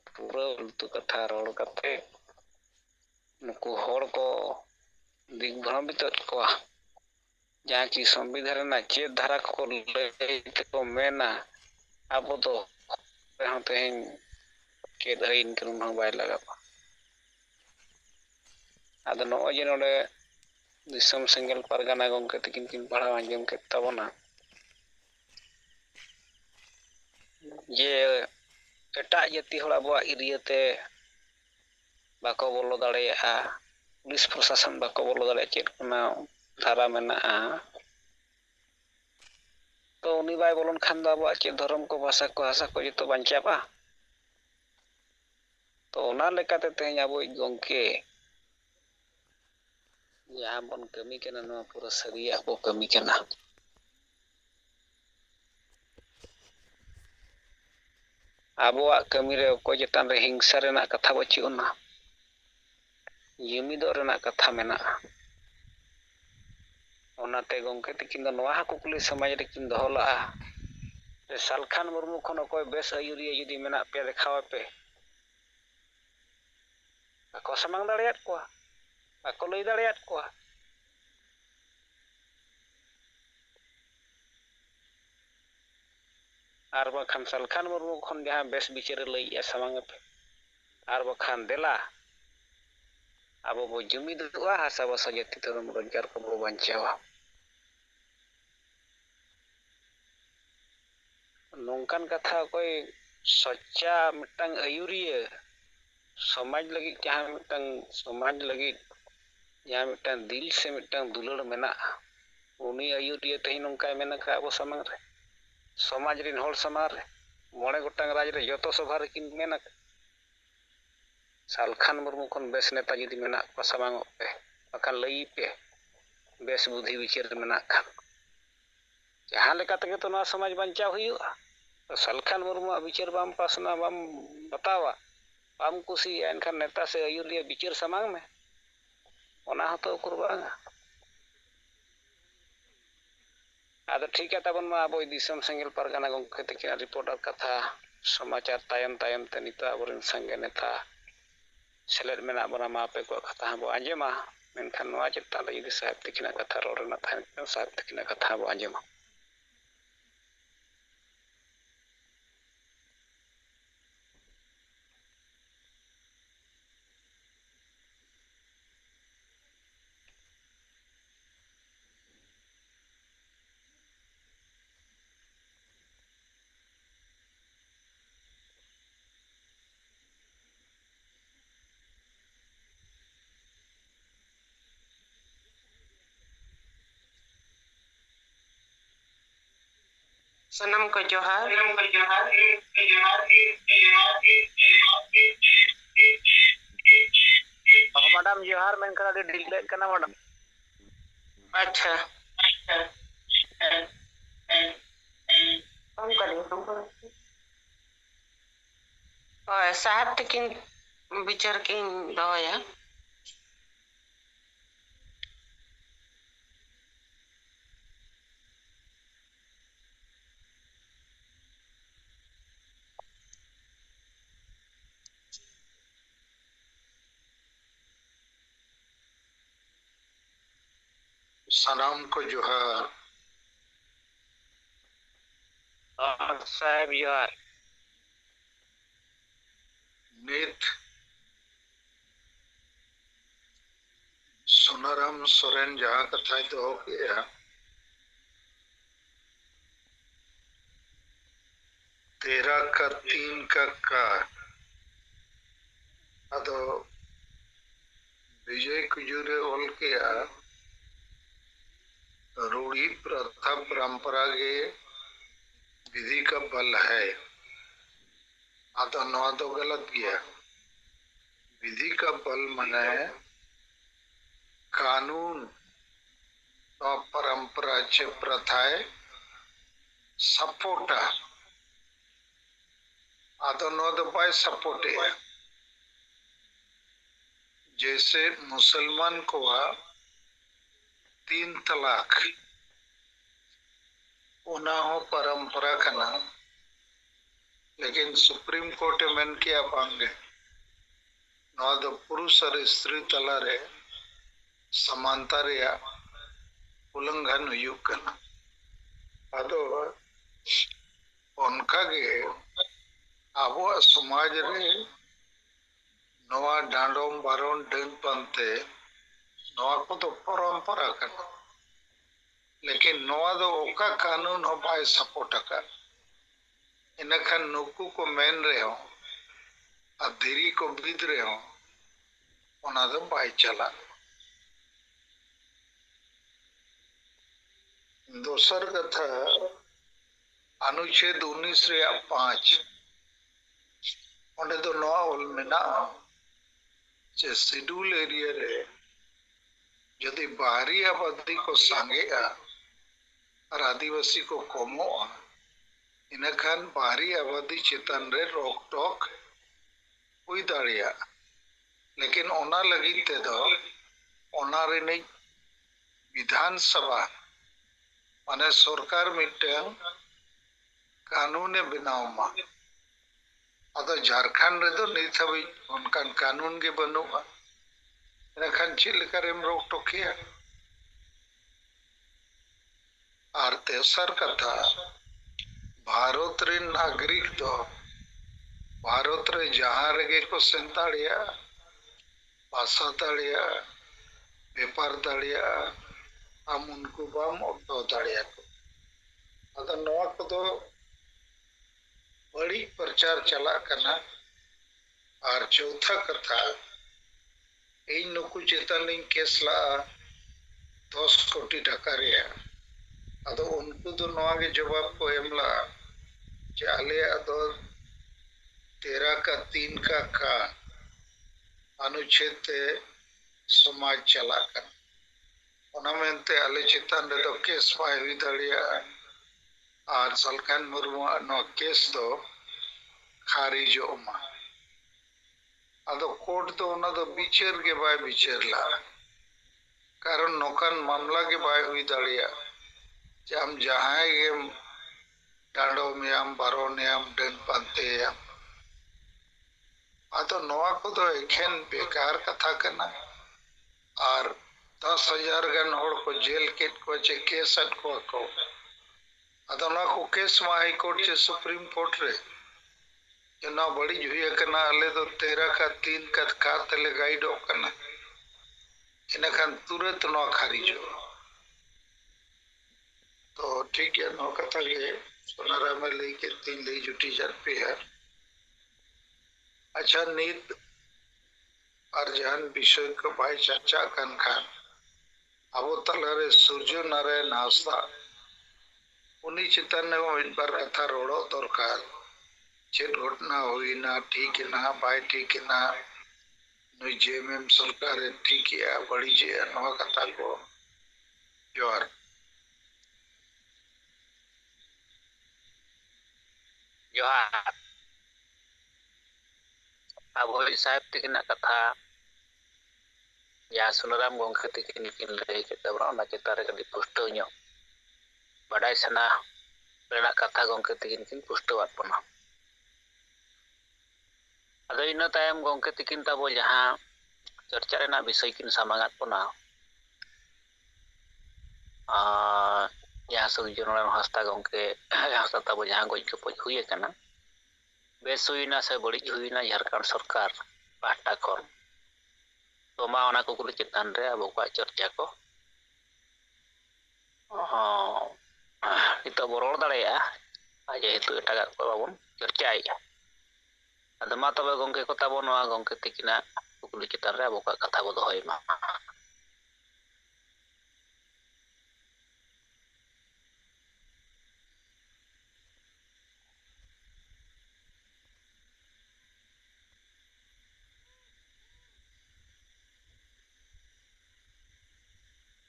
pura ultu katha rol kate nuku hor ko dik भ्रमित ko जहाँ की संविधान ना चेत धारा को ले को मेना abo do हम तेन के दइन करून हम बाय लगा आदो नो जे नोडे दिसम सिंगल परगना गंके तिकिन किन पढ़ा आंजम के तबना जे एटा जाति हड़ अब एरियाते बाको बोलो दाड़ेया पुलिस प्रशासन बाको बोलो दाड़े चेत कोना धारा मेना तो उनी बाय बोलन खान दा अब चेत धर्म को भाषा को जतो बांचाबा तो ओना लेकाते तेज अब गंके यहाँ बन कमी केना नो पूरा सरिया बो कमी केना आबोआ कमी रे को जतान रे हिंसा रेना कथा बचुना युमिदो रेना कथा मेना ओनाते गंके तिकिन दो नोआ कुकुली समाज रे किन दोहला सालखान मुर्मू खन कोई बेस आयुरिया जुदी मेना पे देखावा पे ako samang दाड़ियात को ako लई दाड़ियात को आर बखान सालखान मुर्मू खन जहां बेस बिचार लई samang पे आर बखान देला abo bo जुमिदुआ हासा बसा जाति धर्म रोजगार को बो बांचावा नोंकान कथा कोई सच्चा मिटंग आयुरिया समाज लगी जहां मिटंग समाज लगी जहां मिटंग दिल से मिटंग दुलड़ मेना उनी आयुरिया तेही नोंका मेना का अब समाज रे समाज रिन होड़ समाज रे मोड़े गोटांग राज रे जतो सभा रे किन मेना सालखान मुर्मू खन बेस नेता जुदी मेना को समांग पे अकान लई पे बेस बुद्धि विचार मेना खान जहां लेका तके तो ना समाज बंचाव हुआ तो सालखान मुर्मू विचार बाम पासना बाम बतावा बाम कुसी एनखान नेता से आयुरिया विचार समांग में ओना हतो कुरबांगा आदो ठीक है तबन मा अबो दिसम संगल परगना गंके तकिन रिपोर्टर कथा समाचार तायम तायम ते निता अबरन संगे नेता सेलेद मेना बना मा पे को कथा बो आंजेमा मेनखान नोआ चिता ले यदि साहेब तकिना कथा रोरना थान साहेब तकिना कथा बो आंजेमा सनम को जोहार मैडम जोहार मेनखान अभी डिले कना मैडम अच्छा हम करें और साहब तकिन विचार किन दोया सलाम को जोहार साहेब जोहार नित सोनाराम सोरेन जहाँ कथा तो गया 13 का अदो विजय कुजूरे ओल किया रूढ़ी प्रथा परंपरा के विधि का बल है आतो तो गलत गया विधि का बल मने कानून और परंपरा चे प्रथाएं सपोर्टा आतो तो बाय सपोर्टे जैसे मुसलमान को 3 तलाक ओना हो परंपरा कना लेकिन सुप्रीम कोर्ट मेन किया बांगे नवा दो पुरुष और स्त्री तलारे समानता रे उल्लंघन हुयुग कना अदो उनका गे आबो समाज रे नवा डांडोम बारोन डन पंते नवा को तो परंपरा कना लेकिन नवा दो ओका कानून हो बाय सपोर्ट का इनखान नुकु को मेन रहे हो अधीरी को बिद रहे हो ओना दो बाय चला दोसर कथा अनुच्छेद 19 रे 5 ओंडे दो नवा ओल मेना जे शेड्यूल एरिया रे यदि बाहरी आबादी को सांगेगा और आदिवासी को कमो इनखान बाहरी आबादी चेतन रे रोक टोक हुई दाड़िया लेकिन ओना लगी ते दो ओना रे नहीं विधानसभा माने सरकार मिटन कानून बनाव मा अदो झारखंड रे दो नहीं थबी उनकान कानून के बनुआ इनखान चिलकरेम रोक टोकिया और तेसर कथा भारत रे नागरिक दो भारत रे जहां रेगे को सेंताड़िया भाषा दाड़िया व्यापार दाड़िया हम उनको बाम ऑटो दाड़िया को अदा नवा को दो बड़ी प्रचार चला करना और चौथा कथा इन नुकु चेतन केसला 10 कोटी टका रे अदो उनको दो नवा के जवाब को एमला चाले अदो 13 का 3 का अनुच्छेद समाज चला कर ओना मेनते आले चेतन रे दो केस पाए हुई दाड़िया और सलखान मुर्मू नो केस दो खारिज ओमा अदो कोर्ट तो ओना दो बिचार के बाय बिचारला कारण नोकान मामला के बाय हुई दाड़िया जे हम जहां के डांडो में हम बारो ने हम डन पाते हम अदो नवा को तो एखेन बेकार कथा करना और 10,000 गन होड़ को जेल केट को चे केसट को अदो ना को केस मा हाई कोर्ट चे सुप्रीम कोर्ट रे जना बड़ी हुई करना अले तो 13 का 3 का तले गाइड हो करना इनखान तुरंत नो खारिज हो तो ठीक है नो कथा ये सोनारा में लेके 3 ले जुटी जर पे है अच्छा नीत अर्जन विषय को भाई चर्चा कन खान अब तलरे सूर्य नारायण हासदा उन्हीं चिंतन ने वो इन बार कथा रोड़ो दरकार चेत घटना हुई ना ठीक ना भाई ठीक ना नुई जेएमएम सरकार ठीक है बड़ी जे नवा कथा को जोर जोहार अब साहेब तकिना कथा या सुनराम गोंखे तकिन किन लई के तबरा चितारे कदी पुष्टो ᱧᱚ बड़ाई सना रेना कथा गोंखे तकिन किन पुष्टवात बना अदो इन तायम गोंखे तकिन तबो जहां चर्चा रेना विषय किन सामागात बना जहां सूर्यनारायण हासदा गोंखे हासदा तबो जहां गोज के पoj हुई कना बेस हुईना से बड़ी हुईना झारखंड सरकार पाहटा खन तो मा ओना कुकुली चितान रे अब को चर्चा को नितो बरोड़ दाड़ेया जेहेतु एटागा को बाबन चर्चाया अद मा तबे गोंके को ताबो नवा गोंके तिकिना कुकुली चितान रे अब को कथा बो दोहय मा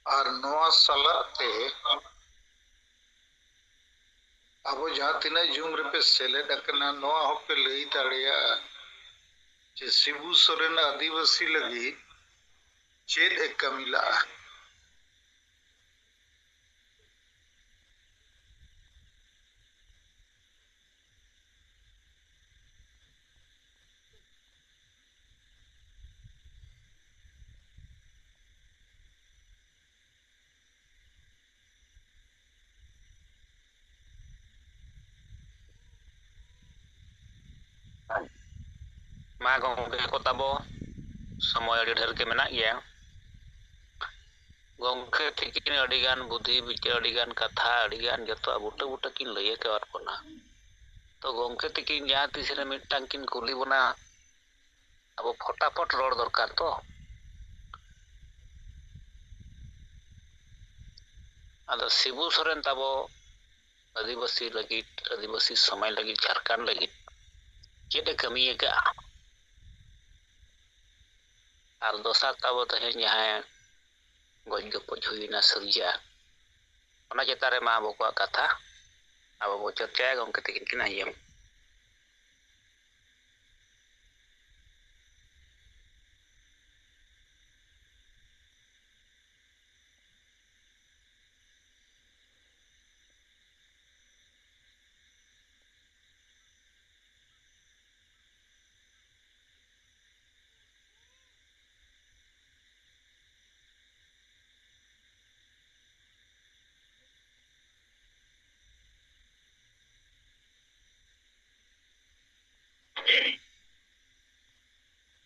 और नवा सलाते अब जहां तिना जुम रे पे सेले डकना नवा हो पे लई दाड़िया जे शिबू सोरेन आदिवासी लगी चेत एक कमिला मा गंगे को ताबो समय अड़ी ढेर के मेना गया गंगे तिकिन अड़ीगान बुद्धि विचार अड़ीगान कथा अड़ीगान जतो बुटा बुटा किन लइए के और बना तो गंगे तिकिन जहाँ तीस रे मिटांग किन कुली बना अब फटाफट रोड दरकार तो अद शिबू सोरेन ताबो आदिवासी लगी आदिवासी समय लगी झारखंड लगी चेदे कमी का और दोसार ताबो तहे जहाँ गज गपज हुईना सरिया ओना चेतारे मा बको कथा अब बो चर्चा गंगे तकिन किन आयम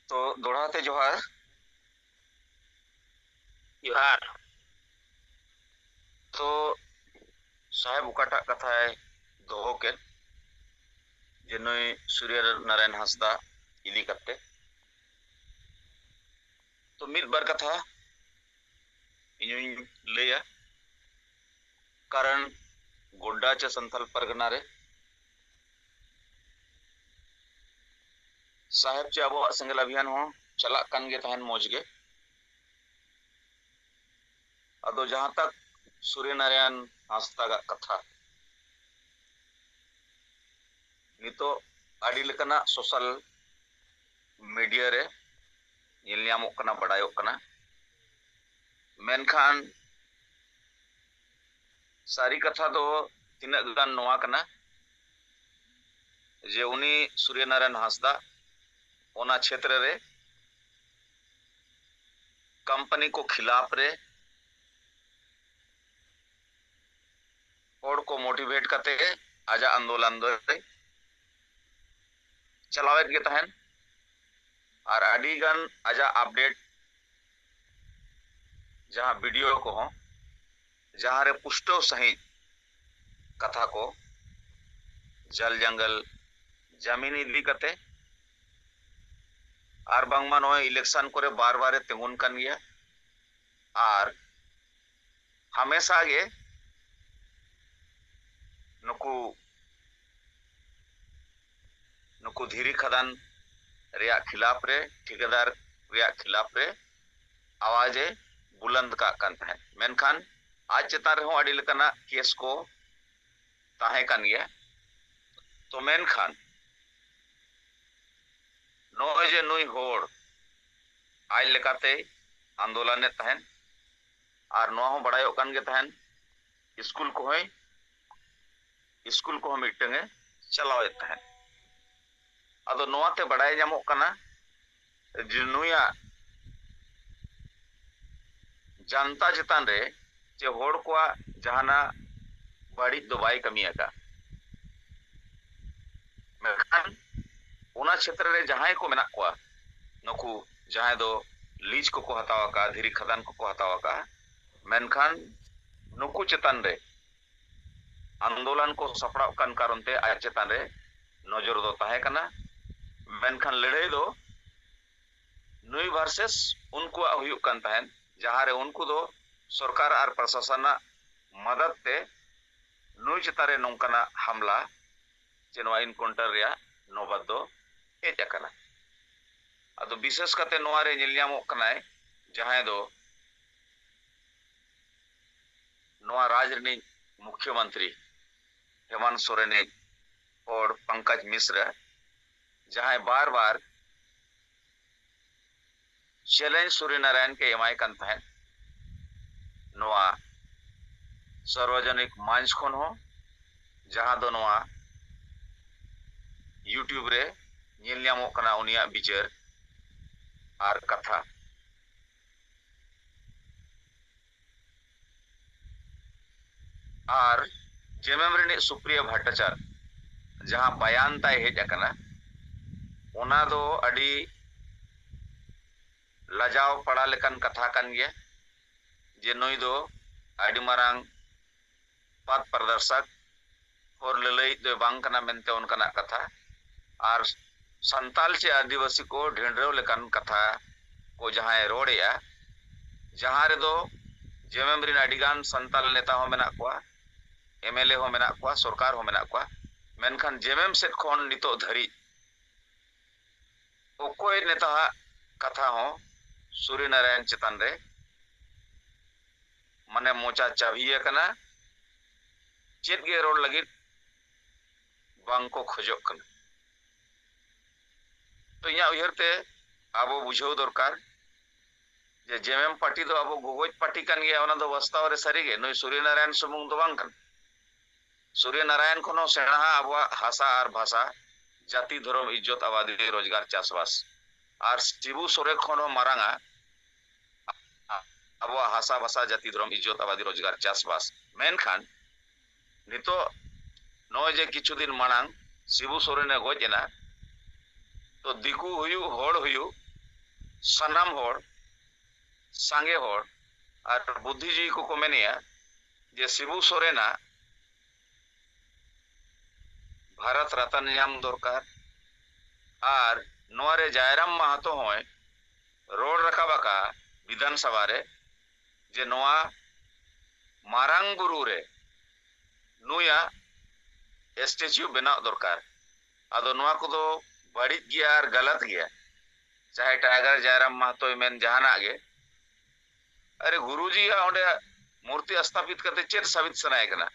तो दोड़ाते जोहार जोहार तो साहेब उकाटा कथा है दोहो के जे नई सूर्य नारायण हांसदा इदी करते तो मिद बार कथा इन्हीं लेया कारण गोड्डा चे संथाल परगना रे साहेब चे अब सेंगल अभियान हो चला कान गे तहन मौज गे अदो जहां तक सूर्य नारायण हांसदा गा कथा नितो आड़ी लेकना सोशल मीडिया रे येलयामो कना बड़ायो कना मेनखान सारी कथा दो तिना गान नोआ कना जे उनी सूर्य नारायण हांसदा ओना क्षेत्र रे कंपनी को खिलाफ रे और को मोटिवेट करते आजा आंदोलन दो चलावेत गे तहन और आडी गान आजा अपडेट जहां वीडियो को हो जहां रे पुष्टो सही कथा को जल जंगल जमीन इदी करते और बांगमा नो इलेक्शन करे बार बार तेंगुन कन गया और हमेशा गे नुकु नुकु धीरी खदान रिया खिलाफ रे ठेकेदार रिया खिलाफ रे आवाजे बुलंद का कन है मेनखान आज चेतान रे हो आड़ी लेकना केस को ताहे कन गया तो मेनखान नोय जे नुई होड़ आज लेकाते आंदोलन तहन और नो हो बड़ायो कन गे तहन स्कूल को मिटंगे चलावे तहन अदो नोआते बड़ाय जामो कना जे नुया जनता चेतान रे जे होड़ को जहाना बड़ी दो बाई कमिया का मेखान उना क्षेत्र रे जहां को मेना को नुकु जहां दो लीज को हतावा का धीरी खदान को हतावा का मेनखान नुकु चेतान रे आंदोलन को सपड़ा कान कारण ते आज चेतान रे नजर दो ताहे कना मेनखान लड़ाई दो नुई वर्सेस उनको हुयुक कान तहन जहां रे उनको दो सरकार और प्रशासन मदद ते नुई चेतारे नौकना हमला जेनवा इनकाउंटर रिया नौबत दो हेज अकना अदो विशेष कते नोआ रे निलयामो कनाय जहां दो नोआ राजनीति मुख्यमंत्री हेमंत सोरेन और पंकज मिश्रा जहां बार बार चैलेंज सूर्य नारायण के एमाय कन तहन नोआ सार्वजनिक मंच खन हो जहां दो नोआ यूट्यूब रे निलयामो कना उनिया विचार और कथा और जेएमएम रे सुप्रिया भट्टाचार्य जहां बयान ताय हेज अकना ओना दो अडी लजाव पड़ा लेकन कथा कान गया जे नुई दो अडी मारांग पद प्रदर्शक और ललई दो बांग कना मेनते उनकना कथा और संताल से आदिवासी को ढेंडरेव लेकन कथा को जहां रोड़ेया जहां रे दो जेमेम रिन अडिगान संताल नेता हो मेना कोआ एमएलए हो मेना कोआ सरकार हो मेना कोआ मेनखान जेमेम सेट खोन नितो धरी ओकोय नेता कथा हो सूर्य नारायण चेतन रे माने मोचा चाभिए कना चेत गे रोड लगी बांग को खोजो कना तो इया उयरते आबो बुझो दरकार जे जेमेम पार्टी दो आबो गोगोज पार्टी कान गया ओना दो वास्तव रे सरीगे नई सूर्य नारायण सुमुंग दो बांग कन सूर्य नारायण खनो सेना आबो हासा और भाषा जाति धर्म इज्जत आबादी रोजगार चाषबास और शिबू सोरे खनो मारांगा आबो हासा भाषा जाति धर्म इज्जत आबादी रोजगार चाषबास मेनखान नितो नय जे किछु दिन मांग शिबू सोरेन ने गोजना तो दिकू हुयु होड़ हुयु सनाम होड़ सांगे होड़ और बुद्धिजीवी को मेनिया जे शिबू सोरेना भारत रत्न नाम दरकार और नोरे जयराम महतो होय रोड रकाबाका विधानसभा रे जे नोआ मारांग बुरु रे नुया स्टेच्यू बनाव दरकार आदो नोआ को दो बड़ी गया और गलत गया चाहे टाइगर जयराम महतो मेन जहाना गे अरे गुरुजी ओंडे मूर्ति स्थापित करते चेत साबित सनाय कना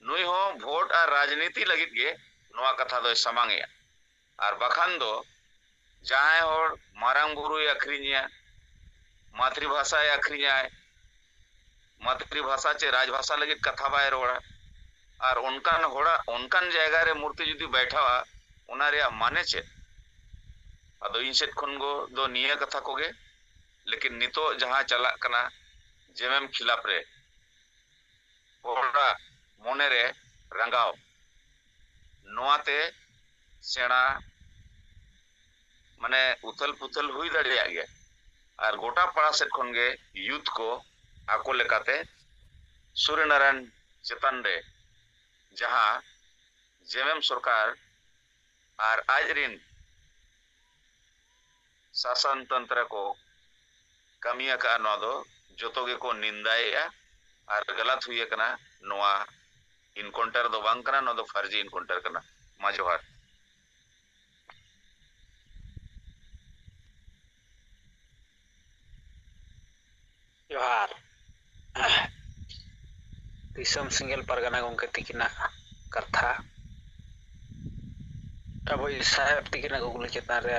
नुई हो वोट और राजनीति लगित गे नोआ कथा दो समांगे और बखान दो जहां और मारांग बुरु अखरिया मातृभाषा अखरिया मातृभाषा चे राजभाषा लगे कथा बाय रोड़ा और उनकान होड़ा उनकान जगह रे मूर्ति जुदी बैठावा उना रे माने चे अदो इन सेट खन गो दो निया कथा कोगे लेकिन नितो जहां चला कना जेमेम खिलाफ रे होड़ा मोने रे रंगाव नोआते सेना माने उथल पुथल हुई दाड़िया गया और गोटा पाड़ा सेट खन गे यूथ को आको लेकाते सूर्य नारायण चेतन रे जहां जेमेम सरकार और आज रिन शासन तंत्र को कमिया का नो दो जोतो गे को निंदाया और गलत हुई कना नोआ इनकाउंटर दो बांग कना नो दो फर्जी इनकाउंटर कना मा जोहार जोहार दिसम सिंगल परगना गंके तिकिना कथा अब साहेब तिकिना गुगली चेतान रे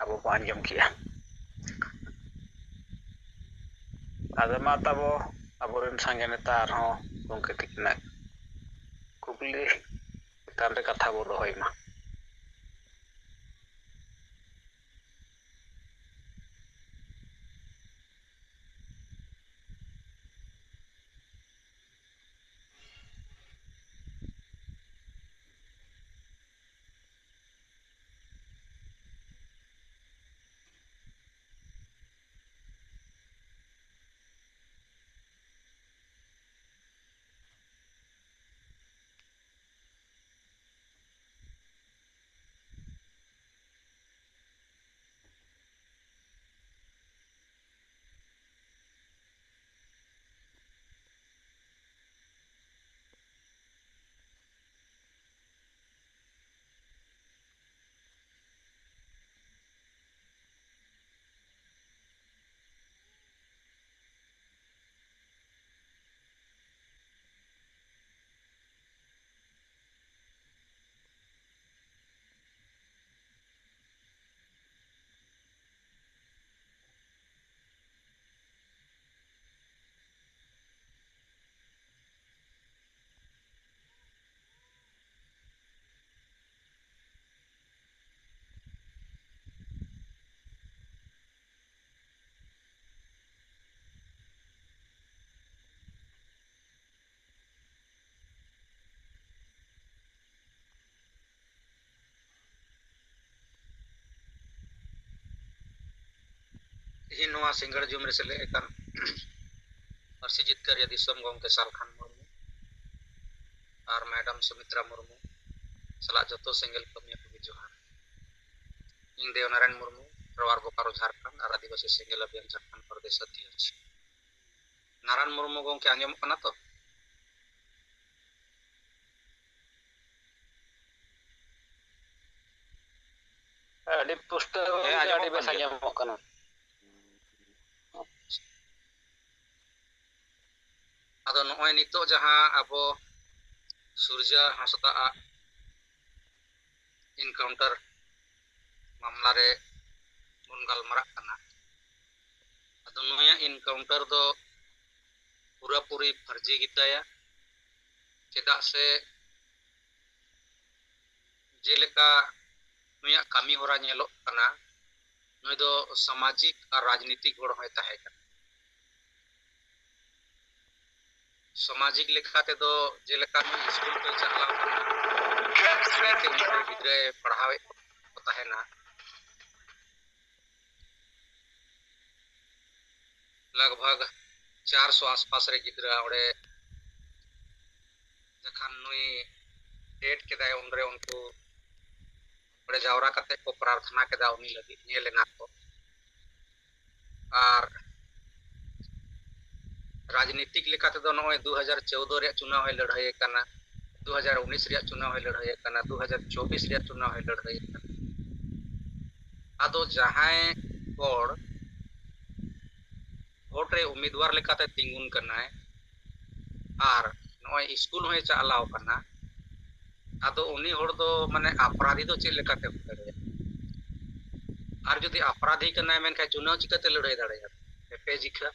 अब को आंजम किया आदमा तबो अबोरेन संगे नेता हो गंके तिकिना गुगली चेतान रे कथा बो दोहय मा ᱛᱤᱦᱤᱧ ᱱᱚᱣᱟ ᱥᱤᱸᱜᱟᱹᱲ ᱡᱩᱢ ᱨᱮ ᱥᱮᱞᱮᱫ ᱟᱠᱟᱱ ᱯᱟᱹᱨᱥᱤ ᱡᱤᱛᱠᱟᱹᱨᱤᱭᱟᱹ ᱫᱤᱥᱚᱢ ᱜᱚᱢᱠᱮ ᱥᱟᱞᱠᱷᱟᱱ ᱢᱩᱨᱢᱩ ᱟᱨ ᱢᱮᱰᱟᱢ ᱥᱩᱢᱤᱛᱨᱟ ᱢᱩᱨᱢᱩ ᱥᱟᱞᱟᱜ ᱡᱚᱛᱚ ᱥᱮᱸᱜᱮᱞ ᱠᱟᱹᱢᱤᱭᱟᱹ ᱠᱚᱜᱮ ᱡᱚᱦᱟᱨ। ᱤᱧ ᱫᱮᱣᱱᱟᱨᱟᱭᱚᱱ ᱢᱩᱨᱢᱩ ᱨᱚᱣᱟᱨ ᱵᱳᱠᱟᱨᱳ ᱡᱷᱟᱲᱠᱷᱚᱸᱰ ᱟᱨ ᱟᱹᱫᱤᱵᱟᱹᱥᱤ ᱥᱮᱸᱜᱮᱞ ᱚᱵᱷᱤᱡᱟᱱ ᱡᱷᱟᱲᱠᱷᱚᱸᱰ ᱯᱨᱚᱫᱮश ᱚᱫᱷᱤᱠᱟᱨᱤ। नारायण मुर्मू गौमके आंजमोग कना तो? ᱟᱹᱰᱤ ᱯᱩᱥᱴᱟᱹᱣ ᱟᱹᱰᱤ ᱵᱮᱥ ᱟᱸᱡᱚᱢᱚᱜ ᱠᱟᱱᱟ। ᱟᱫᱚ ᱱᱚᱜᱼᱚᱭ ᱱᱤᱛᱚᱜ ᱡᱟᱦᱟᱸ ᱟᱵᱚ ᱥᱩᱨᱡᱟ ᱦᱟᱸᱥᱫᱟ ᱟᱜ इनकाउंटर मामला रे बन गलमाराग कना अदो नया इनकाउंटर दो पूरा पूरी फर्जी गिताया चेदा से जेलेका नया कामी होरा नेलोग कना नुई दो सामाजिक और राजनीतिक गोड़ होय ताहे कना। सामाजिक लेखाते दो जेलेका नुई स्कूल पे चलाव कना ते गिद्रे पढ़ावे ताहेना लगभग 400 आसपास रे गिद्रा ओडे जखान नुई डेट केदाय उनरे उनको ओडे जावरा कते को प्रार्थना केदा उनी लगी नेलेना को और राजनीतिक लेखाते दो नय 2014 रे चुनाव है लड़ाई कना 2019 रे चुनाव है लड़ाई कना 2024 रे चुनाव है लड़ाई कना आदो जहां और वोट रे उम्मीदवार लेकाते तिंगुन कनाय और नय स्कूल होय चालाव कना आदो उनी होड़ दो माने अपराधी दो चे लेकाते होय और जदि अपराधी कनाय मेनखा चुनाव चिकाते लड़ाई दाड़ेया पे जिखा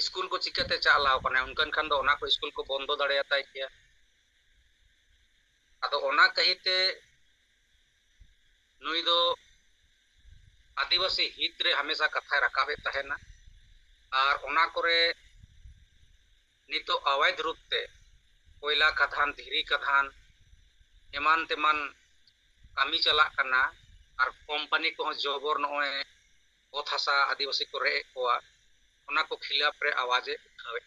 स्कूल को चिकाते चालाव कना उनकन खान दो ओना को स्कूल को बंदो दाड़ेया ताई किया आदो ओना कहिते नुई दो आदिवासी हित रे हमेशा कथा रकाबे तहेना और ओना करे नितो अवैध रूप ते कोयला खदान धीरी खदान एमान तेमान कामी चला कना और कंपनी को जबर नय ओत हासा आदिवासी को रे कोआ ओना को खिलाफ रे आवाजे उठावे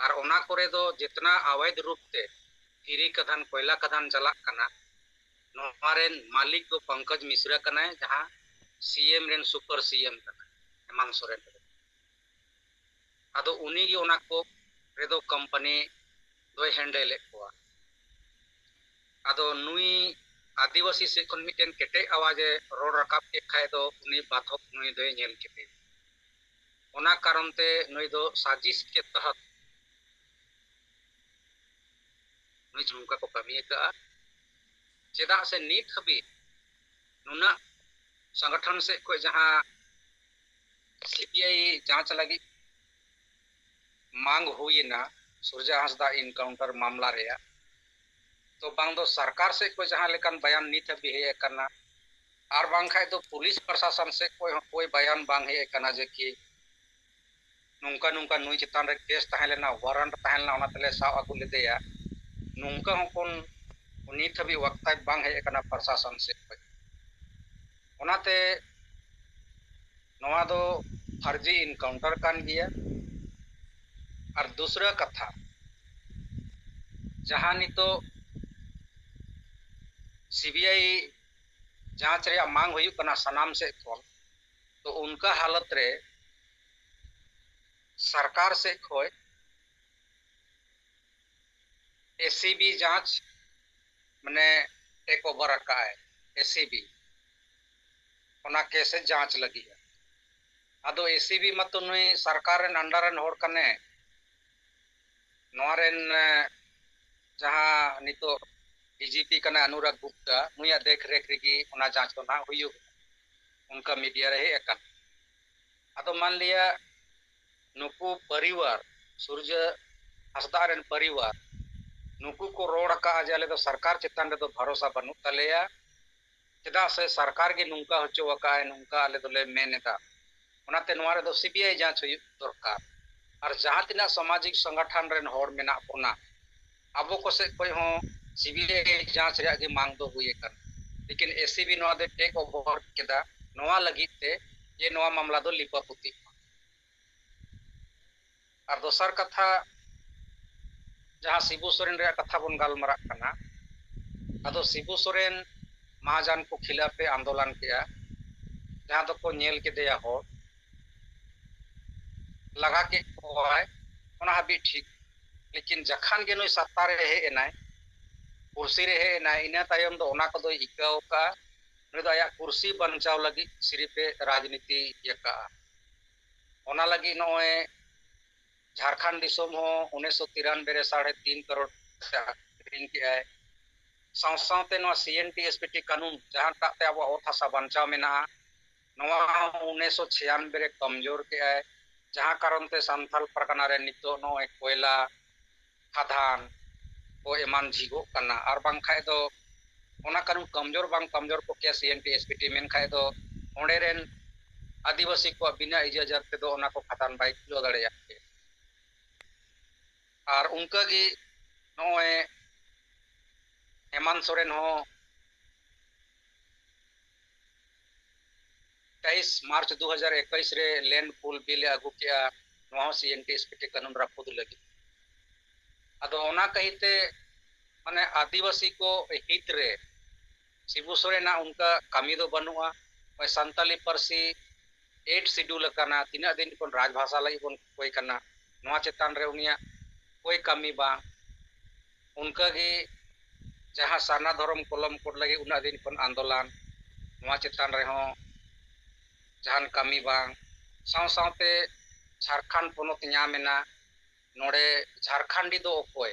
और ओना करे दो जितना अवैध रूप ते धीरी खदान कोयला खदान चला कना नोमारेन मालिक दो पंकज मिश्रा कना जहां सीएम रेन सुपर सीएम कना हेमंत सोरेन आदो उनी गी ओना को रेदो कंपनी दो हैंडल कोआ आदो नुई आदिवासी से कोन मिटेन केटे आवाजे रोड रकाब के खाय दो उनी बाधक नुई दो नेल केते ओना कारण ते नुई दो साजिश के तहत नुई झुमका को कमी का चेदा से नीट हबी नुना संगठन से कोई जहां सीबीआई जांच लगी मांग हुई ना सुरजा हांसदा इनकाउंटर मामला रे तो बांग दो सरकार से कोई जहां लेकन बयान नीत हबी हे करना और बांग खाय तो पुलिस प्रशासन से कोई बयान बांग हे करना जे कि नुंका नुंका नुई चितान रे केस ताहेलेना वारंट ताहेलेना ओना तले साव आगु लेदेया नुंका होकोन नीत हबी वक्त बांग हे करना प्रशासन से ओनाते नवा दो फर्जी इनकाउंटर कान गिया और दूसरा कथा जहां नितो सीबीआई जांच रे मांग हुई कना सनाम से खोल तो उनका हालत रे सरकार से खोय एसीबी जांच माने टेक ओवर का है एसीबी ओना केस जांच लगी है आदो एसीबी मत नुई सरकार रेन अंडर रेन होड़ कने नोरेन जहां नितो डीजीपी कना अनुराग गुप्ता नुया देख रेख रेगी ओना जांच तो ना हुई उनका मीडिया रे एकन आदो मान लिया नुकु परिवार सूर्य हांसदा रेन परिवार नुकु को रोड का जाले तो सरकार चितान रे तो भरोसा बनु तलेया चेदा से सरकार के नुंका होचो वका है नुंका आले दोले मेनेदा ओनाते नोवा रे दो सीबीआई जांच हुई दरकार और जहां तिना सामाजिक संगठन रेन होड़ मेना कोना आबो को से कोई हो सीबीआई जांच रे आगे मांग दो हुई कर लेकिन एसीबी नोवा दे टेक ओवर केदा नोआ लगित ते ये नोआ मामला दो लिपापुती और दोसर कथा जहाँ शिबू सोरेन रे कथा बन गालमारा कना अदो शिबू सोरेन महाजन को खिलाफे आंदोलन किया जहाँ तो को नेल के दिया हो लगा के कोय ओना हबी ठीक लेकिन जखान के नोई सत्ता रे हे एनाय कुर्सी रे हे एनाय इना तायम दो ओना को दो इकाव का नुई दो आया कुर्सी बंचाव लगी सिरिपे राजनीति यका ओना लगी नोए झारखंड दिसोम हो 1993 रे 3.5 करोड़ ऋण के आए साथ सीएनटी एसपीटी कानून जहाँ टाते अब ओत हासा बंचाव मेना 1996 रे कमजोर के आए जहाँ कारण ते संथाल परगना रे नितो नोए कोयला खादान को एमान झिगो कना और बांग खाय दो ओना कानून कमजोर बांग कमजोर को क्या सीएनटी एसपीटी मेन खाय दो ओंडे रेन आदिवासी को बिना इजाजत ते दो ओना को खादान बाइक लो दड़े याके और उनका की नोए हेमंत सोरेन हो 23 मार्च 2021 रे लैंड पूल बिल आगू किया नोआ सीएनटी एसपीटी कानून राखुद लगी अदो ओना कहिते माने आदिवासी को हित रे शिबू सोरेना उनका कमी दो बनुआ ओय संताली परसी 8 शेड्यूल कना तिना दिन कोन राजभाषा लगी बन कोई कना नोआ चेतान रे उनिया कोई कमी बा उनका की जहाँ सारना धर्म कलम कोड लगे उना दिन कोन आंदोलन नोआ चेतान रे हो जहान कमी बांग साव सावते झारखंड पोनोत न्यामेना नोड़े झारखंडी दो ओकोय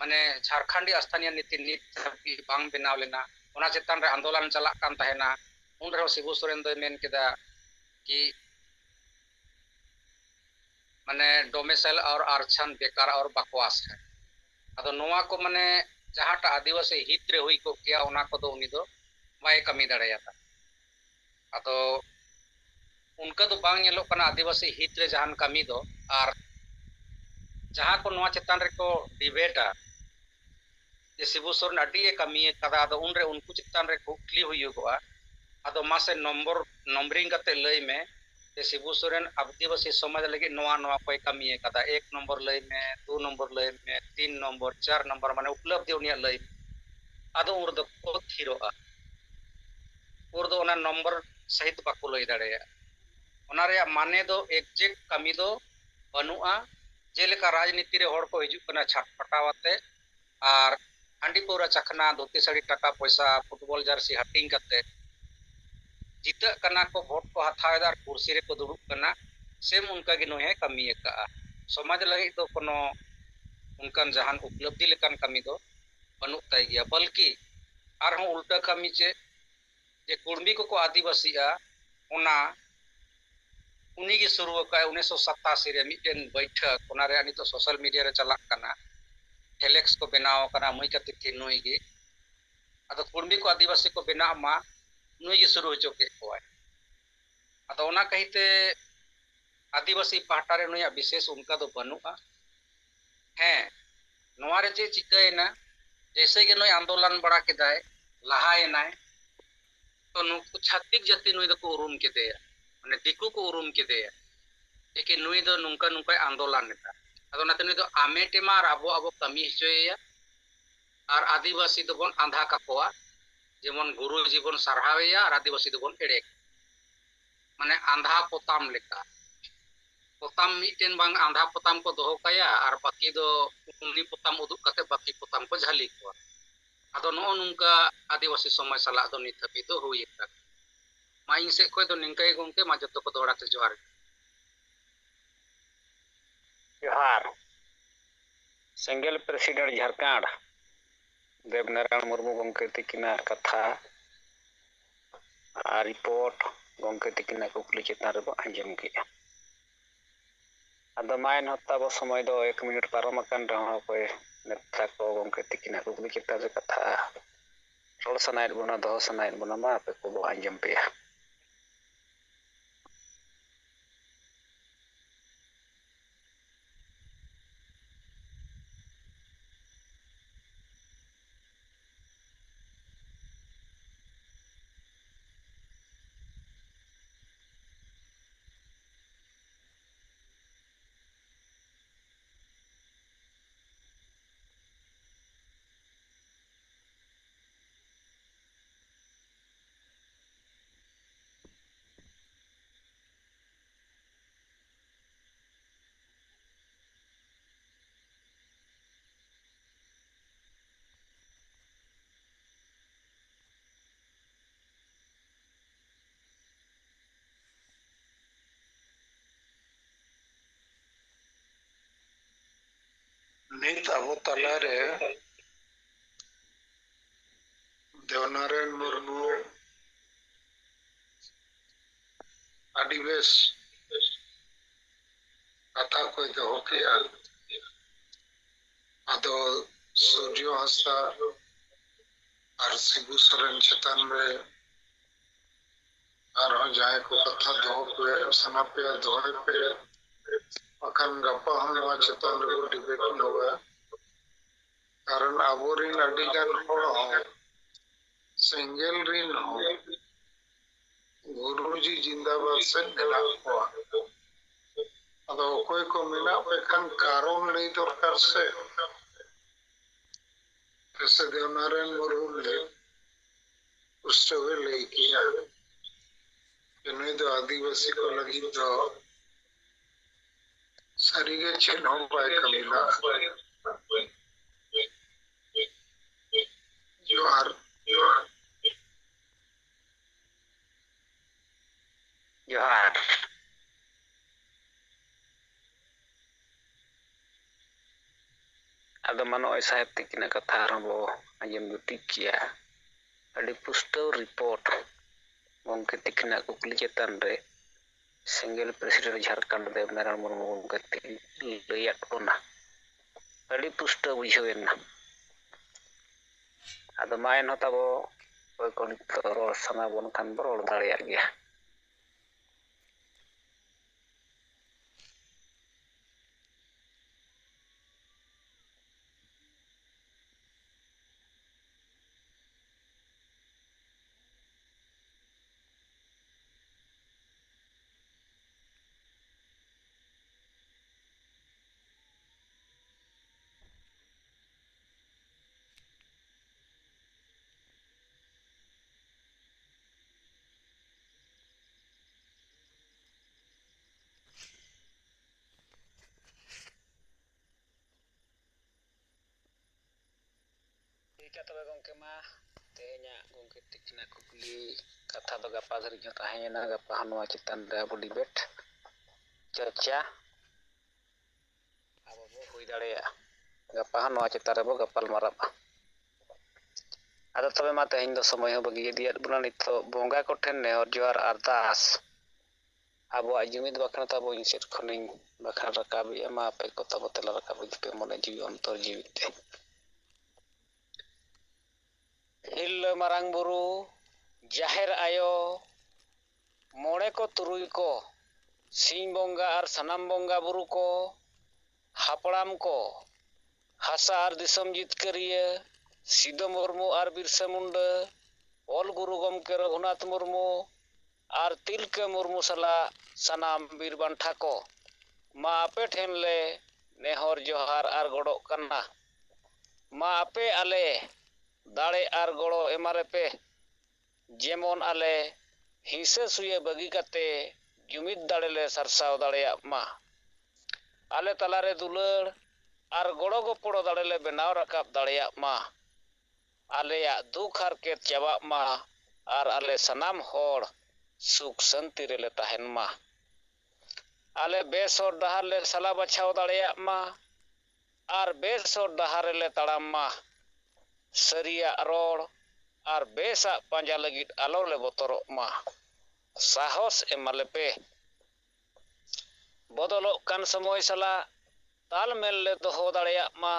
माने झारखंडी स्थानीय नीति नीत बांग बनाव लेना ओना चेतान रे आंदोलन चला कान तहेना उन रे शिबू सोरेन दो मेन केदा कि माने डोमिसाइल और आरक्षण बेकार और बकवास है अदो नोआ को माने जहांटा आदिवासी हित रे हुई को किया ओना को दो उनी दो बाय कमी दड़ेयाता अदो उनका तो बांग येलो कना आदिवासी हित रे जहान कमी दो और जहां को नोआ चेतान रे को डिबेटा जे शिबू सोरेन अडी ए कमी कदा अदो उन रे उनको चेतान रे कुकली हुयुगोआ अदो मासे नंबरिंग कते लय में जे शिबू सोरेन आदिवासी समाज लगी नोआ नोआ कोई कमी कदा 1 नंबर लय में 2 नंबर लय में 3 नंबर 4 नंबर माने उपलब्धि उनिया लय अदो उर दो को थिरोआ उर दो ओना नंबर सहित बाको लय दाड़ेया ओना रे माने दो एग्जैक्ट कमी दो बनुआ जेलेका राजनीति रे होड़ को हिजु कना छटपटावते और हांडी पौरा चखना धोती साड़ी टाका पैसा फुटबॉल जर्सी हटिंग करते जीता कना को वोट को हथावेदार कुर्सी रे को दुड़ुब कना सेम उनका गी नोहे कमी का समाज लगी तो कोनो उनकन जहान उपलब्धि लेकन कमी दो बनुक ताई गया बल्कि आरहों उल्टा कमी चे जे कुर्मी को आदिवासी ओना उन्हीं की शुरू का 1987 रे मिटेन बैठक ओना रे अनि तो सोशल मीडिया रे चलाक कना हेलेक्स को बनाव कना मुई कति थी नुई गी अदो कुर्मी को आदिवासी को बना मा नुई की शुरू हो के कोय अदो ओना कहिते आदिवासी पाहटा रे नुया विशेष उनका दो बनुआ हैं नोआ रे चे चिकायना जैसे कि नुई आंदोलन बड़ा केदाय लहायनाय तो नुकु छत्तीक जाति नुई दो को उरुम के दे माने दिकु को उरुम के दे लेकिन नुई दो नुंका नुंका आंदोलन नेता अदो नाते नुई दो आमेटे मा आबो आबो कमी हिचोया और आदिवासी दो बन आंधा काकोआ जेमन गुरु जीवन सरहावेया और आदिवासी दो बन एड़े माने आंधा पोताम लेका पोताम मिटेन बांग आंधा पोताम को दोहो काया और बाकी दो उन्नी पोताम उदुक कते बाकी पोताम को झाली को अदो नो नुंका आदिवासी समाज सला दो नित हबी दो हुई तक मा इन से कोई दो निंकाई गोंके मा जतो को दोड़ा ते जोहार जोहार सिंगल प्रेसिडेंट झारखंड देवनारायण मुर्मू गोंके तिकिना कथा रिपोर्ट गोंके तिकिना कुकली चेतान रे आंजम किया अदो मायन हत्ता बो समय दो 1 मिनट पारम अकन रहो कोई नेता को गोंके तिकिना कुकली चेतान रे कथा रोड सनाइट बना दो सनाइट बना मा पे को आंजम पे नीत अबो तलारे देवनारायण मुर्मू आदि बेस कथा को दोहो किया आदो सूर्यो हंसदा और शिबू सरन चेतन रे और जाए को कथा दोहो पे सना पे दोहे पे अखन गप्पा हम चेतन रे डिबेट होगा कारण आबोरिन अडिगान हो सिंगल रिन हो गुरुजी जिंदाबाद से मिला हुआ अदो कोई को मिला पे खान कारण नहीं दरकार से जैसे देवनारायण मुर्मू ने पुस्तक ले किया इन्हें तो आदिवासी को लगी तो सारी के चिन्ह पाए कमिला जोहार जोहार आदो मानो साहित्य की कथा आरंभो आंजम गुटी किया अड़ी पुस्तक रिपोर्ट गंके तिकना कुकली चेतन रे सिंगल प्रेसिडेंट झारखंड देवनारायण मुर्मू गंके लैयाद बोना अड़ी पुस्तक बुझेना आदो मायन ताबो कोई को रोड सना बन खान बो रोड दाड़िया गया तबे गंके मा तेहना गंके तिकना कुकली कथा दो गपा धरि जो ताहेना गपा हनुआ चितन रे अब डिबेट चर्चा अब बो हुई दाड़ेया गपा हनुआ चितन रे बो गपाल माराबा आदो तबे मा तेहन दो समय हो बगी दिया बुना नितो बोंगा को ठेन ने और जोर अरदास अब जुमिद बखना तबो इंसेट खनिन बखना रकाबी मा पे को तबो तेला रकाबी पे मने जीवी अंतर जीवित हिल मारांग बुरु जाहेर आयो मोड़े को तुरुई को सिंह बोंगा और सनाम बोंगा बुरु को हापड़ाम को हासा और दिसम जितकरिया सिदो मुर्मू और बिरसा मुंडा ओल गुरु गमके रघुनाथ मुर्मू और तिलके मुर्मू सला सनाम बीर बांठा को मा आपे ठेन ले नेहर जोहार और गड़ो कन्ना मा आपे आले दाड़े और गड़ो एमारे पे जेमन आले हिंसे सुये बगी काते जुमिद दाड़े ले सरसाव दाड़े मा आले तलारे दुलड़ और गड़ो गपड़ो दाड़े ले बनाव रकाब दाड़े मा आले या दुख हारकेत चाबा मा और आले सनाम होड़ सुख शांति रे ले ताहेन मा आले बेस और डहार ले सला बछाव दाड़े मा और बेस और डहार ले तड़ाम मा सरिया रोड और बेसा पांजा लगित आलो ले बोतरो मा साहस एमाले पे बदलो कान समय सला तालमेल ले दोहो दाड़े मा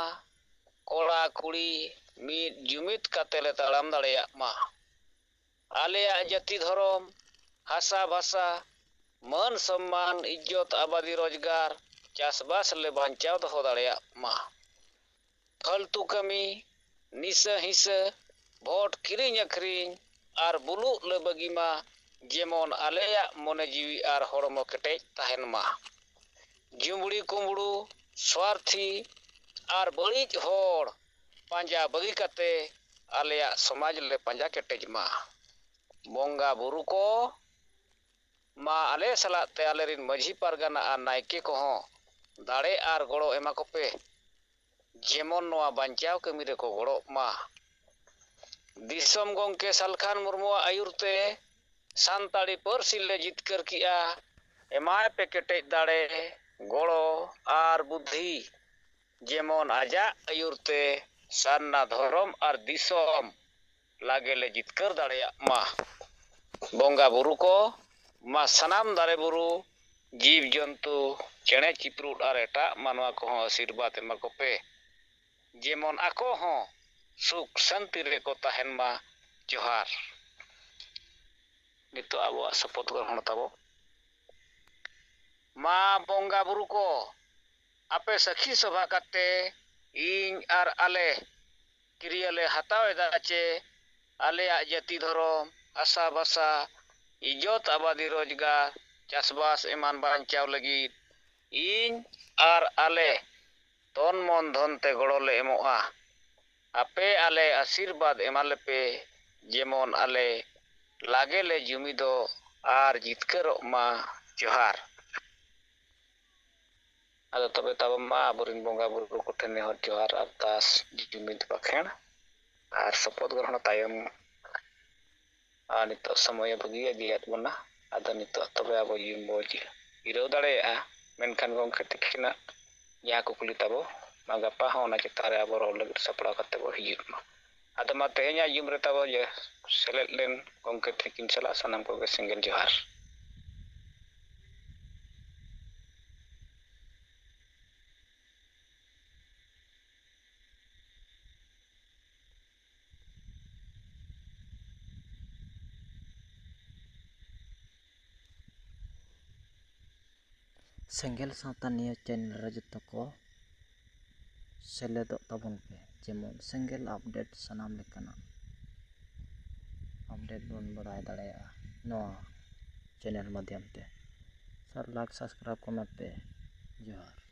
कोड़ा कुड़ी मिद जुमिद काते ले ताड़ाम दाड़े मा आलेया जाति धर्म हासा भाषा मान सम्मान इज्जत आबादी रोजगार चासबास ले बांचाव दोहो दाड़े मा फालतू कमी निसा हिसा भोट किरिंग अखरिंग और बुलु ले बगी मा जेमन आलेया मने जीवी और हड़मो केटेज ताहेन मा जुमड़ी कुमड़ू स्वार्थी और बड़ीज होड़ पांजा बगी काते आलेया समाज ले पांजा केटेज मा बोंगा बुरु को मा आले सलाते आले रिन मझी पारगाना और नायके को हो दाड़े और गड़ो एमा को पे जेमन नोआ बांचाव कमी रे को गड़ो मा दिसम गंके सालखान मुर्मू आयुरते सानताड़ी पारसी ले जितकर किया एमाय पे केटेज दाड़े गड़ो और बुद्धि जेमन आजाग आयुरते सारना धर्म और दिसोम लागे ले जितकर दाड़ेया मा बोंगा बुरु को मा सनाम दारे बुरु जीव जंतु चेणे चिप्रुड और एटा मानवा को आशीर्वाद एमा को पे जेमन आको हो सुख शांति रे को तहन मा जोहार नितो आबो शपथ ग्रहण ताबो मा बोंगा बुरु को आपे सखी सभा करते इन और आले क्रियाले हतावे दाचे आले जाति धर्म आशा भाषा इज्जत आबादी रोजगार चाषबास एमान बांचाव लगी इन और आले तन मन धन ते गड़ोले एमोआ आपे आले आशीर्वाद एमाले पे जेमन आले लागे ले जुमिदो और जितकर मा जोहार आदो तबे तब मा आबोरिन बोंगा बुरु को ठेने हर जोहार अरदास जुमिद बाखेण और शपथ ग्रहण तायम नितो समय बगी गियात बना आदो नितो तबे आबो युमबो इरो दाड़े मेनखान गंखे तिखिना या कुकुली ताबो मा गप्पा हो ना चितारे आबो रोल लगित सपड़ा करते बो हिजुत मा आदो मा तेहेnya युम रे ताबो जे सेलेद लेन गंखे तिखिन सला सनाम को सिंगल जोहार सेंगेल सावता निया चैनल रे जतो को सेलेदो ताबन पे जेमन सेंगेल अपडेट सनाम लेकाना अपडेट बन बड़ाय दाड़ेया नोआ चैनल माध्यम ते सर लाइक सब्सक्राइब कमेंट पे जोहार।